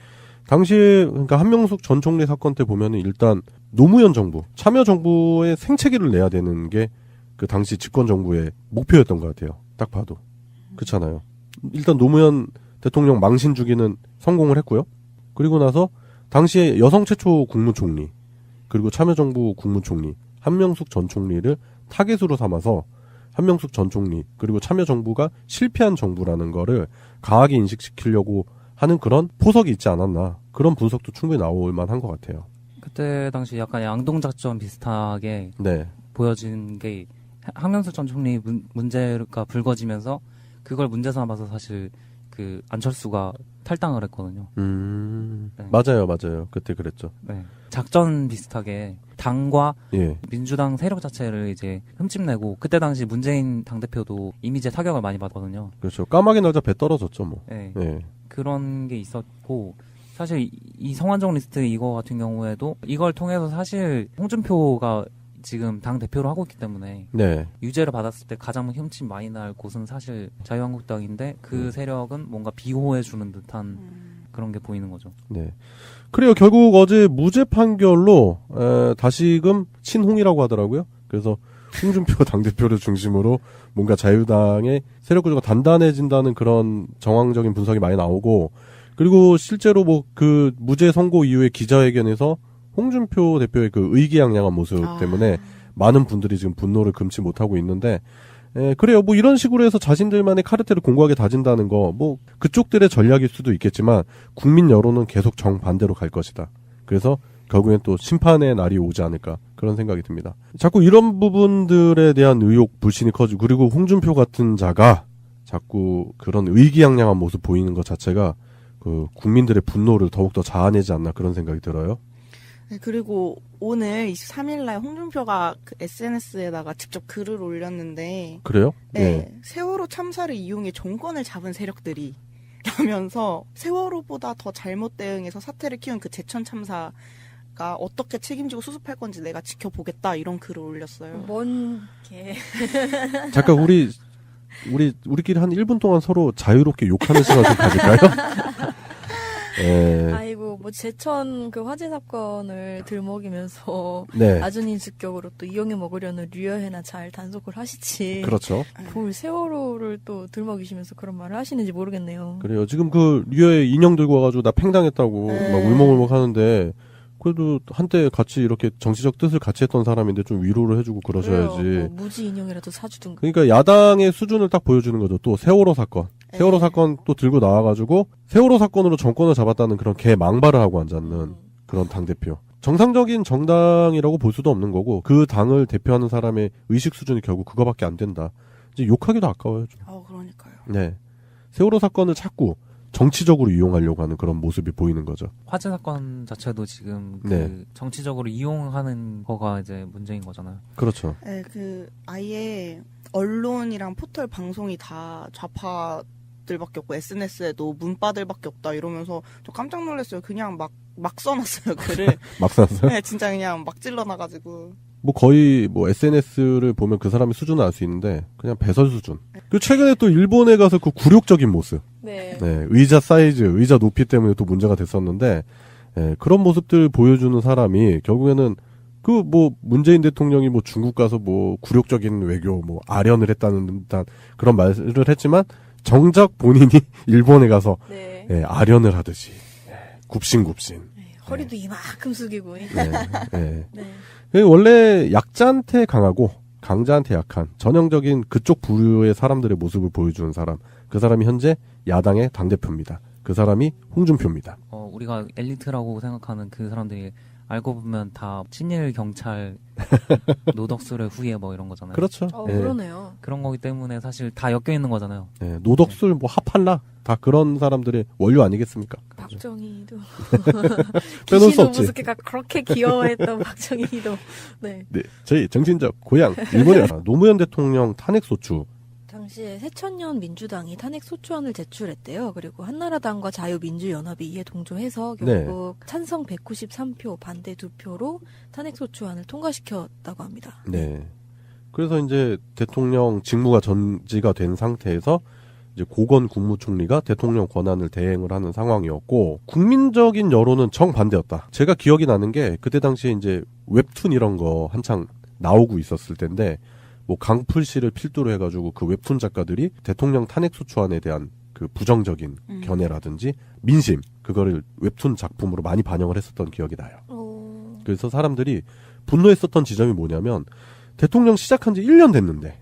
당시에 그러니까 한명숙 전 총리 사건 때 보면은 일단 노무현 정부, 참여정부의 생채기를 내야 되는 게 그 당시 집권 정부의 목표였던 것 같아요. 딱 봐도. 그렇잖아요. 일단 노무현 대통령 망신 주기는 성공을 했고요. 그리고 나서 당시에 여성 최초 국무총리, 그리고 참여정부 국무총리, 한명숙 전 총리를 타겟으로 삼아서 한명숙 전 총리, 그리고 참여정부가 실패한 정부라는 거를 강하게 인식시키려고 하는 그런 포석이 있지 않았나. 그런 분석도 충분히 나올 만한 것 같아요. 그때 당시 약간 양동작전 비슷하게 네. 보여진 게 한명숙 전 총리 문제가 불거지면서 그걸 문제 삼아서 사실 그 안철수가 탈당을 했거든요. 네. 맞아요. 그때 그랬죠. 네. 작전 비슷하게 당과 예. 민주당 세력 자체를 이제 흠집내고 그때 당시 문재인 당대표도 이미지에 타격을 많이 받거든요. 그렇죠. 까마귀 날자 배 떨어졌죠, 뭐. 네. 예. 그런 게 있었고 사실 이 성완종 리스트 이거 같은 경우에도 이걸 통해서 사실 홍준표가 지금 당 대표를 하고 있기 때문에 네. 유죄를 받았을 때 가장 흠집 많이 날 곳은 사실 자유한국당인데 그 세력은 뭔가 비호해주는 듯한 그런 게 보이는 거죠. 네. 그래요. 결국 어제 무죄 판결로 다시금 친홍이라고 하더라고요. 그래서 홍준표 당대표를 중심으로 뭔가 자유당의 세력 구조가 단단해진다는 그런 정황적인 분석이 많이 나오고, 그리고 실제로 뭐 그 무죄 선고 이후에 기자회견에서 홍준표 대표의 그 의기양양한 모습 때문에 많은 분들이 지금 분노를 금치 못하고 있는데, 그래요. 뭐 이런 식으로 해서 자신들만의 카르텔을 공고하게 다진다는 거, 뭐 그쪽들의 전략일 수도 있겠지만 국민 여론은 계속 정반대로 갈 것이다. 그래서 결국엔 또 심판의 날이 오지 않을까, 그런 생각이 듭니다. 자꾸 이런 부분들에 대한 의혹, 불신이 커지고, 그리고 홍준표 같은 자가 자꾸 그런 의기양양한 모습 보이는 것 자체가 그 국민들의 분노를 더욱더 자아내지 않나, 그런 생각이 들어요. 네, 그리고 오늘 23일날 홍준표가 그 SNS에다가 직접 글을 올렸는데, 그래요? 네. 세월호 참사를 이용해 정권을 잡은 세력들이 라면서 세월호보다 더 잘못 대응해서 사태를 키운 그 제천 참사가 어떻게 책임지고 수습할 건지 내가 지켜보겠다, 이런 글을 올렸어요. 뭔 개. 잠깐 우리끼리 한 1분 동안 서로 자유롭게 욕하는 시간 좀 가질까요? 아이고, 뭐 제천 그 화재 사건을 들먹이면서 네. 낮은 인식격으로 또 이용해 먹으려는 류여해나 잘 단속을 하시지. 그렇죠. 뭘 세월호를 또 들먹이시면서 그런 말을 하시는지 모르겠네요. 그래요. 지금 그 류여의 인형 들고 와가지고 나 팽당했다고 막 울먹울먹 하는데, 그래도 한때 같이 이렇게 정치적 뜻을 같이 했던 사람인데 좀 위로를 해주고 그러셔야지. 뭐 무지 인형이라도 사주든가. 그러니까 야당의 수준을 딱 보여주는 거죠. 또 세월호 사건. 세월호 사건 또 들고 나와가지고 세월호 사건으로 정권을 잡았다는 그런 개 망발을 하고 앉았는 그런 당대표. 정상적인 정당이라고 볼 수도 없는 거고, 그 당을 대표하는 사람의 의식 수준이 결국 그거밖에 안 된다. 이제 욕하기도 아까워요. 좀. 그러니까요. 네. 세월호 사건을 자꾸 정치적으로 이용하려고 하는 그런 모습이 보이는 거죠. 화재 사건 자체도 지금 네. 그 정치적으로 이용하는 거가 이제 문제인 거잖아요. 그렇죠. 네, 그 아예 언론이랑 포털 방송이 다 좌파들밖에 없고 SNS에도 문바들밖에 없다 이러면서 저 깜짝 놀랐어요. 그냥 막 써놨어요, 글을. 막 써놨어요? 네, 진짜 그냥 막 찔러놔가지고. 뭐 거의 뭐 SNS를 보면 그 사람의 수준을 알 수 있는데 그냥 배설 수준. 그리고 최근에 또 일본에 가서 그 굴욕적인 모습. 네. 네, 의자 사이즈, 의자 높이 때문에 또 문제가 됐었는데, 그런 모습들 보여주는 사람이 결국에는 그 뭐 문재인 대통령이 뭐 중국 가서 뭐 굴욕적인 외교, 뭐 아련을 했다는 듯한 그런 말을 했지만 정작 본인이 일본에 가서 아련을 하듯이 굽신굽신. 허리도 이만큼 숙이고. 네. 원래 약자한테 강하고 강자한테 약한 전형적인 그쪽 부류의 사람들의 모습을 보여주는 사람. 그 사람이 현재 야당의 당대표입니다. 그 사람이 홍준표입니다. 우리가 엘리트라고 생각하는 그 사람들이 알고 보면 다 친일 경찰 노덕술의 후예 뭐 이런 거잖아요. 그렇죠. 그러네요. 그런 거기 때문에 사실 다 엮여 있는 거잖아요. 네, 노덕술 뭐 하팔라 다 그런 사람들의 원료 아니겠습니까? 박정희도 빼놓을 수 없지. 무섭게가 그렇게 귀여워했던 박정희도. 네. 네, 저희 정신적 고향 일본의 노무현 대통령 탄핵 소추. 당시에 새천년 민주당이 탄핵 소추안을 제출했대요. 그리고 한나라당과 자유민주연합이 이에 동조해서 결국 찬성 193표, 반대 2표로 탄핵 소추안을 통과시켰다고 합니다. 네. 그래서 이제 대통령 직무가 정지가 된 상태에서 이제 고건 국무총리가 대통령 권한을 대행을 하는 상황이었고 국민적인 여론은 정반대였다. 제가 기억이 나는 게 그때 당시에 이제 웹툰 이런 거 한창 나오고 있었을 텐데 뭐 강풀씨를 필두로 해가지고 그 웹툰 작가들이 대통령 탄핵소추안에 대한 그 부정적인 견해라든지 민심 그거를 웹툰 작품으로 많이 반영을 했었던 기억이 나요. 그래서 사람들이 분노했었던 지점이 뭐냐면 대통령 시작한 지 1년 됐는데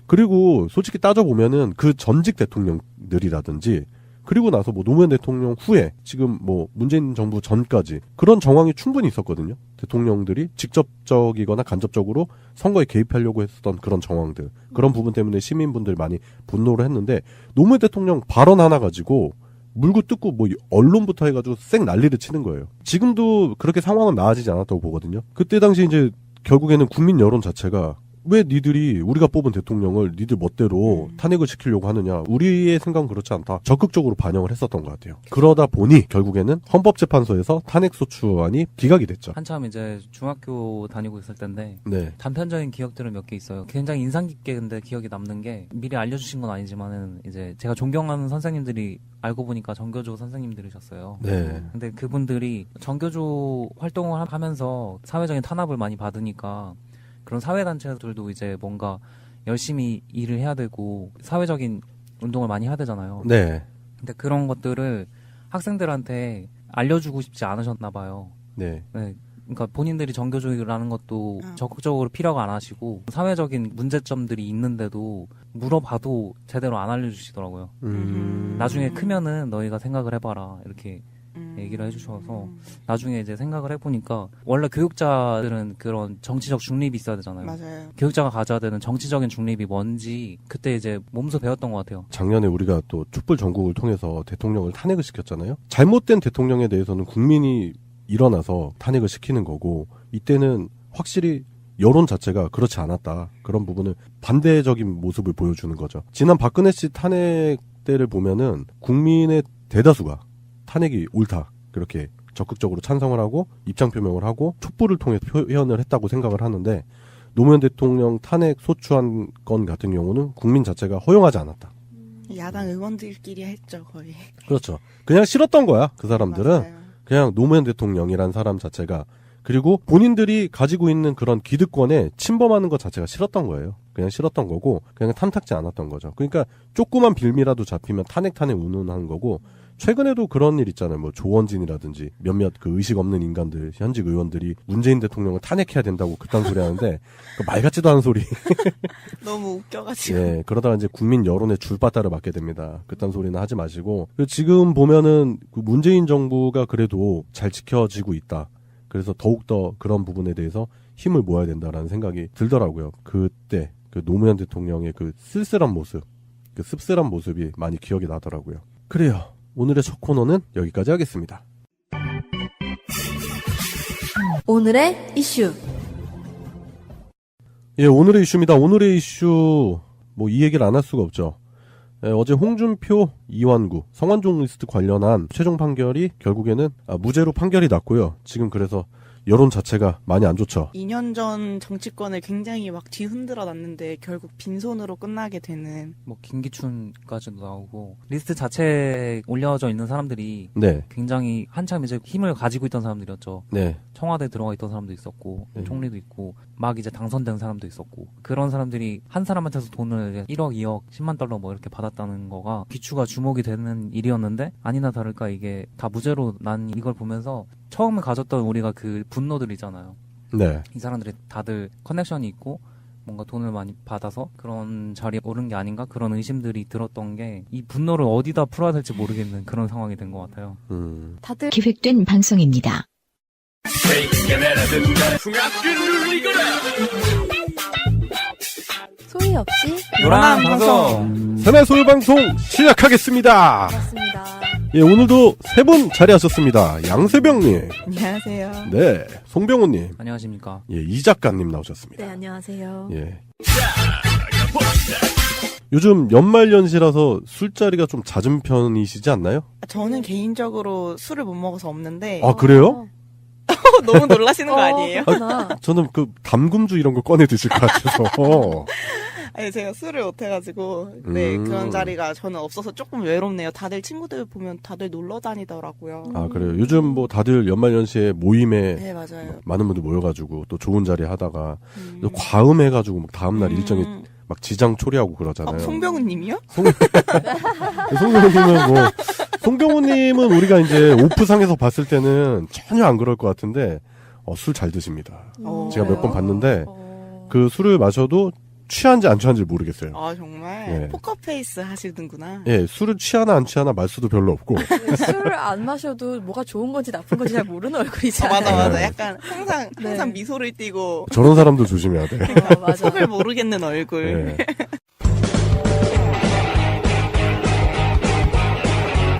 그리고 솔직히 따져보면은 그 전직 대통령들이라든지 그리고 나서 뭐 노무현 대통령 후에 지금 뭐 문재인 정부 전까지 그런 정황이 충분히 있었거든요. 대통령들이 직접적이거나 간접적으로 선거에 개입하려고 했었던 그런 정황들. 그런 부분 때문에 시민분들 많이 분노를 했는데 노무현 대통령 발언 하나 가지고 물고 뜯고 뭐 언론부터 해가지고 쌩 난리를 치는 거예요. 지금도 그렇게 상황은 나아지지 않았다고 보거든요. 그때 당시 이제 결국에는 국민 여론 자체가 왜 니들이 우리가 뽑은 대통령을 니들 멋대로 탄핵을 시키려고 하느냐. 우리의 생각은 그렇지 않다. 적극적으로 반영을 했었던 것 같아요. 그러다 보니 결국에는 헌법재판소에서 탄핵소추안이 기각이 됐죠. 한참 이제 중학교 다니고 있을 때인데 네. 단편적인 기억들은 몇 개 있어요. 굉장히 인상 깊게 근데 기억이 남는 게 미리 알려주신 건 아니지만은 이제 제가 존경하는 선생님들이 알고 보니까 정교조 선생님들이셨어요. 네. 근데 그분들이 정교조 활동을 하면서 사회적인 탄압을 많이 받으니까 그런 사회단체들도 이제 뭔가 열심히 일을 해야 되고 사회적인 운동을 많이 해야 되잖아요. 네. 근데 그런 것들을 학생들한테 알려주고 싶지 않으셨나 봐요. 네. 네. 그러니까 본인들이 정교조라는 것도 적극적으로 피력 안 하시고 사회적인 문제점들이 있는데도 물어봐도 제대로 안 알려주시더라고요. 나중에 크면은 너희가 생각을 해봐라 이렇게 얘기를 해주셔서 나중에 이제 생각을 해보니까 원래 교육자들은 그런 정치적 중립이 있어야 되잖아요. 맞아요. 교육자가 가져야 되는 정치적인 중립이 뭔지 그때 이제 몸소 배웠던 것 같아요. 작년에 우리가 또 촛불 전국을 통해서 대통령을 탄핵을 시켰잖아요. 잘못된 대통령에 대해서는 국민이 일어나서 탄핵을 시키는 거고 이때는 확실히 여론 자체가 그렇지 않았다. 그런 부분을 반대적인 모습을 보여주는 거죠. 지난 박근혜 씨 탄핵 때를 보면은 국민의 대다수가 탄핵이 옳다. 그렇게 적극적으로 찬성을 하고 입장 표명을 하고 촛불을 통해 표현을 했다고 생각을 하는데 노무현 대통령 탄핵 소추안 건 같은 경우는 국민 자체가 허용하지 않았다. 야당 의원들끼리 했죠, 거의. 그렇죠. 그냥 싫었던 거야. 그 사람들은. 맞아요. 그냥 노무현 대통령이란 사람 자체가 그리고 본인들이 가지고 있는 그런 기득권에 침범하는 것 자체가 싫었던 거예요. 그냥 싫었던 거고 그냥 탐탁지 않았던 거죠. 그러니까 조그만 빌미라도 잡히면 탄핵 운운하는 거고 최근에도 그런 일 있잖아요. 뭐 조원진이라든지 몇몇 그 의식 없는 인간들, 현직 의원들이 문재인 대통령을 탄핵해야 된다고 그딴 소리 하는데 그 말 같지도 않은 소리. 너무 웃겨가지고. 네, 그러다가 이제 국민 여론의 줄바따를 맞게 됩니다. 그딴 소리는 하지 마시고 지금 보면은 그 문재인 정부가 그래도 잘 지켜지고 있다. 그래서 더욱더 그런 부분에 대해서 힘을 모아야 된다라는 생각이 들더라고요. 그때 그 노무현 대통령의 그 쓸쓸한 모습, 그 씁쓸한 모습이 많이 기억이 나더라고요. 그래요. 오늘의 첫 코너는 여기까지 하겠습니다. 오늘의 이슈. 예, 오늘의 이슈입니다. 오늘의 이슈 뭐 이 얘기를 안 할 수가 없죠. 예, 어제 홍준표, 이완구, 성완종 리스트 관련한 최종 판결이 결국에는 무죄로 판결이 났고요. 지금 그래서 여론 자체가 많이 안 좋죠. 2년 전 정치권을 굉장히 막 뒤흔들어 놨는데 결국 빈손으로 끝나게 되는. 뭐 김기춘까지도 나오고 리스트 자체에 올려져 있는 사람들이 네. 굉장히 한참 이제 힘을 가지고 있던 사람들이었죠. 네. 청와대에 들어가 있던 사람도 있었고 총리도 있고 막 이제 당선된 사람도 있었고 그런 사람들이 한 사람한테서 돈을 1억, 2억, 10만 달러 뭐 이렇게 받았다는 거가 귀추가 주목이 되는 일이었는데 아니나 다를까 이게 다 무죄로 난 이걸 보면서 처음에 가졌던 우리가 그 분노들이잖아요. 네. 이 사람들이 다들 커넥션이 있고 뭔가 돈을 많이 받아서 그런 자리에 오른 게 아닌가 그런 의심들이 들었던 게 이 분노를 어디다 풀어야 될지 모르겠는 그런 상황이 된 것 같아요. 다들 기획된 방송입니다. 소리 없이 요란 방송 새날 소유 방송 시작하겠습니다. 맞습니다. 예, 오늘도 세 분 자리하셨습니다. 양세병님. 안녕하세요. 네, 송병호님. 안녕하십니까. 예, 이 작가님 나오셨습니다. 네, 안녕하세요. 예. 요즘 연말연시라서 술자리가 좀 잦은 편이시지 않나요? 저는 개인적으로 술을 못 먹어서 없는데. 아, 그래요? 너무 놀라시는 거 아니에요? 저는 그 담금주 이런 거 꺼내 드실 것 같아서. 아니, 제가 술을 못해가지고, 네, 그런 자리가 저는 없어서 조금 외롭네요. 다들 친구들 보면 다들 놀러 다니더라고요. 아, 그래요. 요즘 뭐 다들 연말연시에 모임에 네, 맞아요. 많은 분들 모여가지고 또 좋은 자리 하다가 과음해가지고 막 다음날 일정이 막 지장 초래하고 그러잖아요. 송병훈 님이요? 송병훈님은 우리가 이제 오프상에서 봤을 때는 전혀 안 그럴 것 같은데, 술 잘 드십니다. 제가 몇 번 봤는데, 그 술을 마셔도 취한지 안 취한지 모르겠어요. 아, 정말? 네. 포커페이스 하시는구나. 예, 술을 취하나 안 취하나 말수도 별로 없고. 술을 안 마셔도 뭐가 좋은 건지 나쁜 건지 잘 모르는 얼굴이잖아요. 맞아. 네. 약간 항상 미소를 띠고. 저런 사람도 조심해야 돼. 맞아. 속을 모르겠는 얼굴. 네.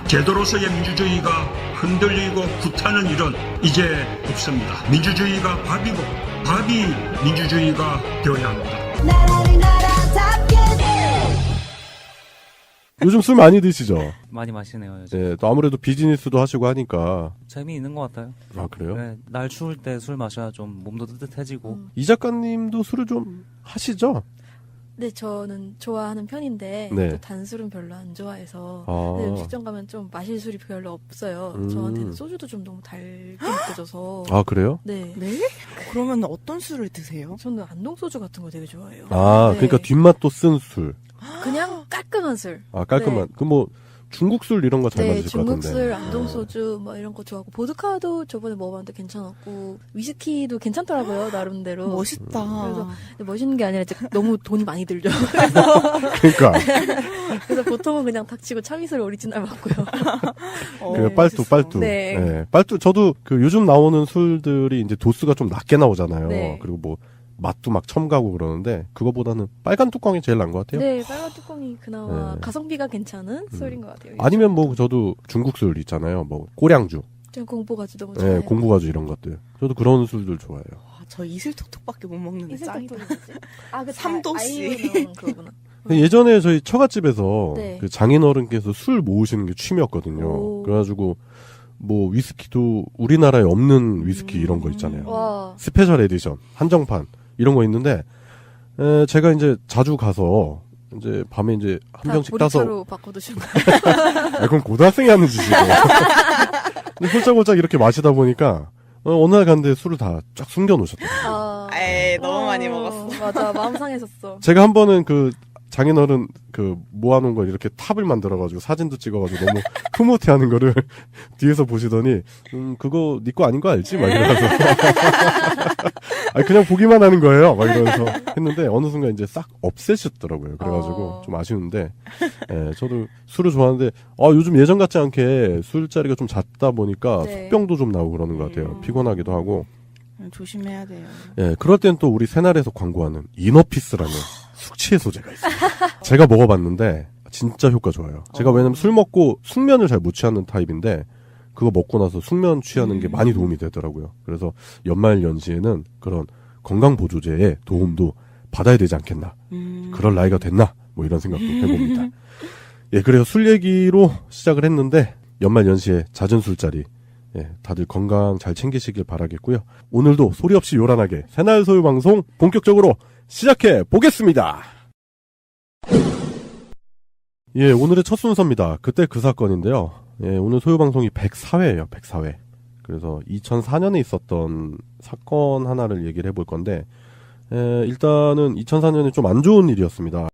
제도로서의 민주주의가 흔들리고 구타는 일은 이제 없습니다. 민주주의가 밥이고 밥이 민주주의가 되어야 합니다. 요즘 술 많이 드시죠? 많이 마시네요. 요즘. 네, 또 아무래도 비즈니스도 하시고 하니까. 재미있는 것 같아요. 아, 그래요? 네, 날 추울 때 술 마셔야 좀 몸도 뜨뜻해지고. 이 작가님도 술을 좀 하시죠? 네, 저는 좋아하는 편인데 네. 또 단술은 별로 안 좋아해서 아. 네, 음식점 가면 좀 마실 술이 별로 없어요. 저한테는 소주도 좀 너무 달게 느껴져서. 아, 그래요? 네. 네? 그러면 어떤 술을 드세요? 저는 안동소주 같은 거 되게 좋아해요. 아, 네. 그러니까 뒷맛도 쓴 술. 그냥 깔끔한 술. 아, 깔끔한. 네. 그 뭐 중국 술 이런 거 잘 네, 맞으실 것 같은데. 중국술, 안동소주 뭐 이런 거 좋아하고 보드카도 저번에 먹어봤는데 괜찮았고 위스키도 괜찮더라고요, 나름대로. 멋있다. 그래서 멋있는 게 아니라 이제 너무 돈이 많이 들죠. 그러니까. 그래서 보통은 그냥 닥치고 참이슬 오리지널 맞고요. 그 빨뚜. 네. 네. 빨뚜 저도 그 요즘 나오는 술들이 이제 도수가 좀 낮게 나오잖아요. 네. 그리고 뭐 맛도 막 첨가하고 그러는데 그거보다는 빨간 뚜껑이 제일 나은 것 같아요. 네, 빨간 뚜껑이 그나마 네. 가성비가 괜찮은 술인 것 같아요. 아니면 뭐 저도 중국 술 있잖아요. 뭐 꼬량주. 전 공포가주 너무 네, 좋아해요. 공부가주 이런 것들. 저도 그런 술들 좋아해요. 저 이슬톡톡밖에 못 먹는데 짱이다. 아, 그 삼도씨. 그거구나. 예전에 저희 처갓집에서 네. 그 장인어른께서 술 모으시는 게 취미였거든요. 오. 그래가지고 뭐 위스키도 우리나라에 없는 위스키 이런 거 있잖아요. 와. 스페셜 에디션, 한정판 이런 거 있는데 제가 이제 자주 가서 이제 밤에 이제 한 병씩 따서 보리차로 바꿔 드셨나요? 그건 고등학생이 하는 짓이고. 근데 홀짝홀짝 이렇게 마시다 보니까 어느 날 갔는데 술을 다 쫙 숨겨 놓으셨더라고요. 에이, 너무 많이 먹었어. 맞아, 마음 상했었어. 제가 한 번은 그 장인어른 그 모아놓은 걸 이렇게 탑을 만들어가지고 사진도 찍어가지고 너무 흐뭇해하는 거를 뒤에서 보시더니 그거 네 거 아닌 거 알지? 막 이러면서 아니 그냥 보기만 하는 거예요. 막 이러면서 했는데 어느 순간 이제 싹 없애셨더라고요. 그래가지고 좀 아쉬운데 예, 저도 술을 좋아하는데 요즘 예전 같지 않게 술자리가 좀 잦다 보니까 네. 속병도 좀 나오고 그러는 것 같아요. 피곤하기도 하고. 조심해야 돼요. 예, 그럴 땐 또 우리 새날에서 광고하는 이너피스라는 숙취해소제가 있어요. 제가 먹어봤는데 진짜 효과 좋아요. 제가 왜냐면 술 먹고 숙면을 잘 못 취하는 타입인데 그거 먹고 나서 숙면 취하는 게 많이 도움이 되더라고요. 그래서 연말 연시에는 그런 건강보조제의 도움도 받아야 되지 않겠나. 그럴 나이가 됐나. 뭐 이런 생각도 해봅니다. 예, 그래서 술 얘기로 시작을 했는데 연말 연시에 잦은 술자리 예, 다들 건강 잘 챙기시길 바라겠고요. 오늘도 소리 없이 요란하게 새날 소유 방송 본격적으로 시작해 보겠습니다. 예, 오늘의 첫 순서입니다. 그때 그 사건인데요. 예, 오늘 소유 방송이 104회예요. 104회. 그래서 2004년에 있었던 사건 하나를 얘기를 해볼 건데 일단은 2004년에 좀 안 좋은 일이었습니다.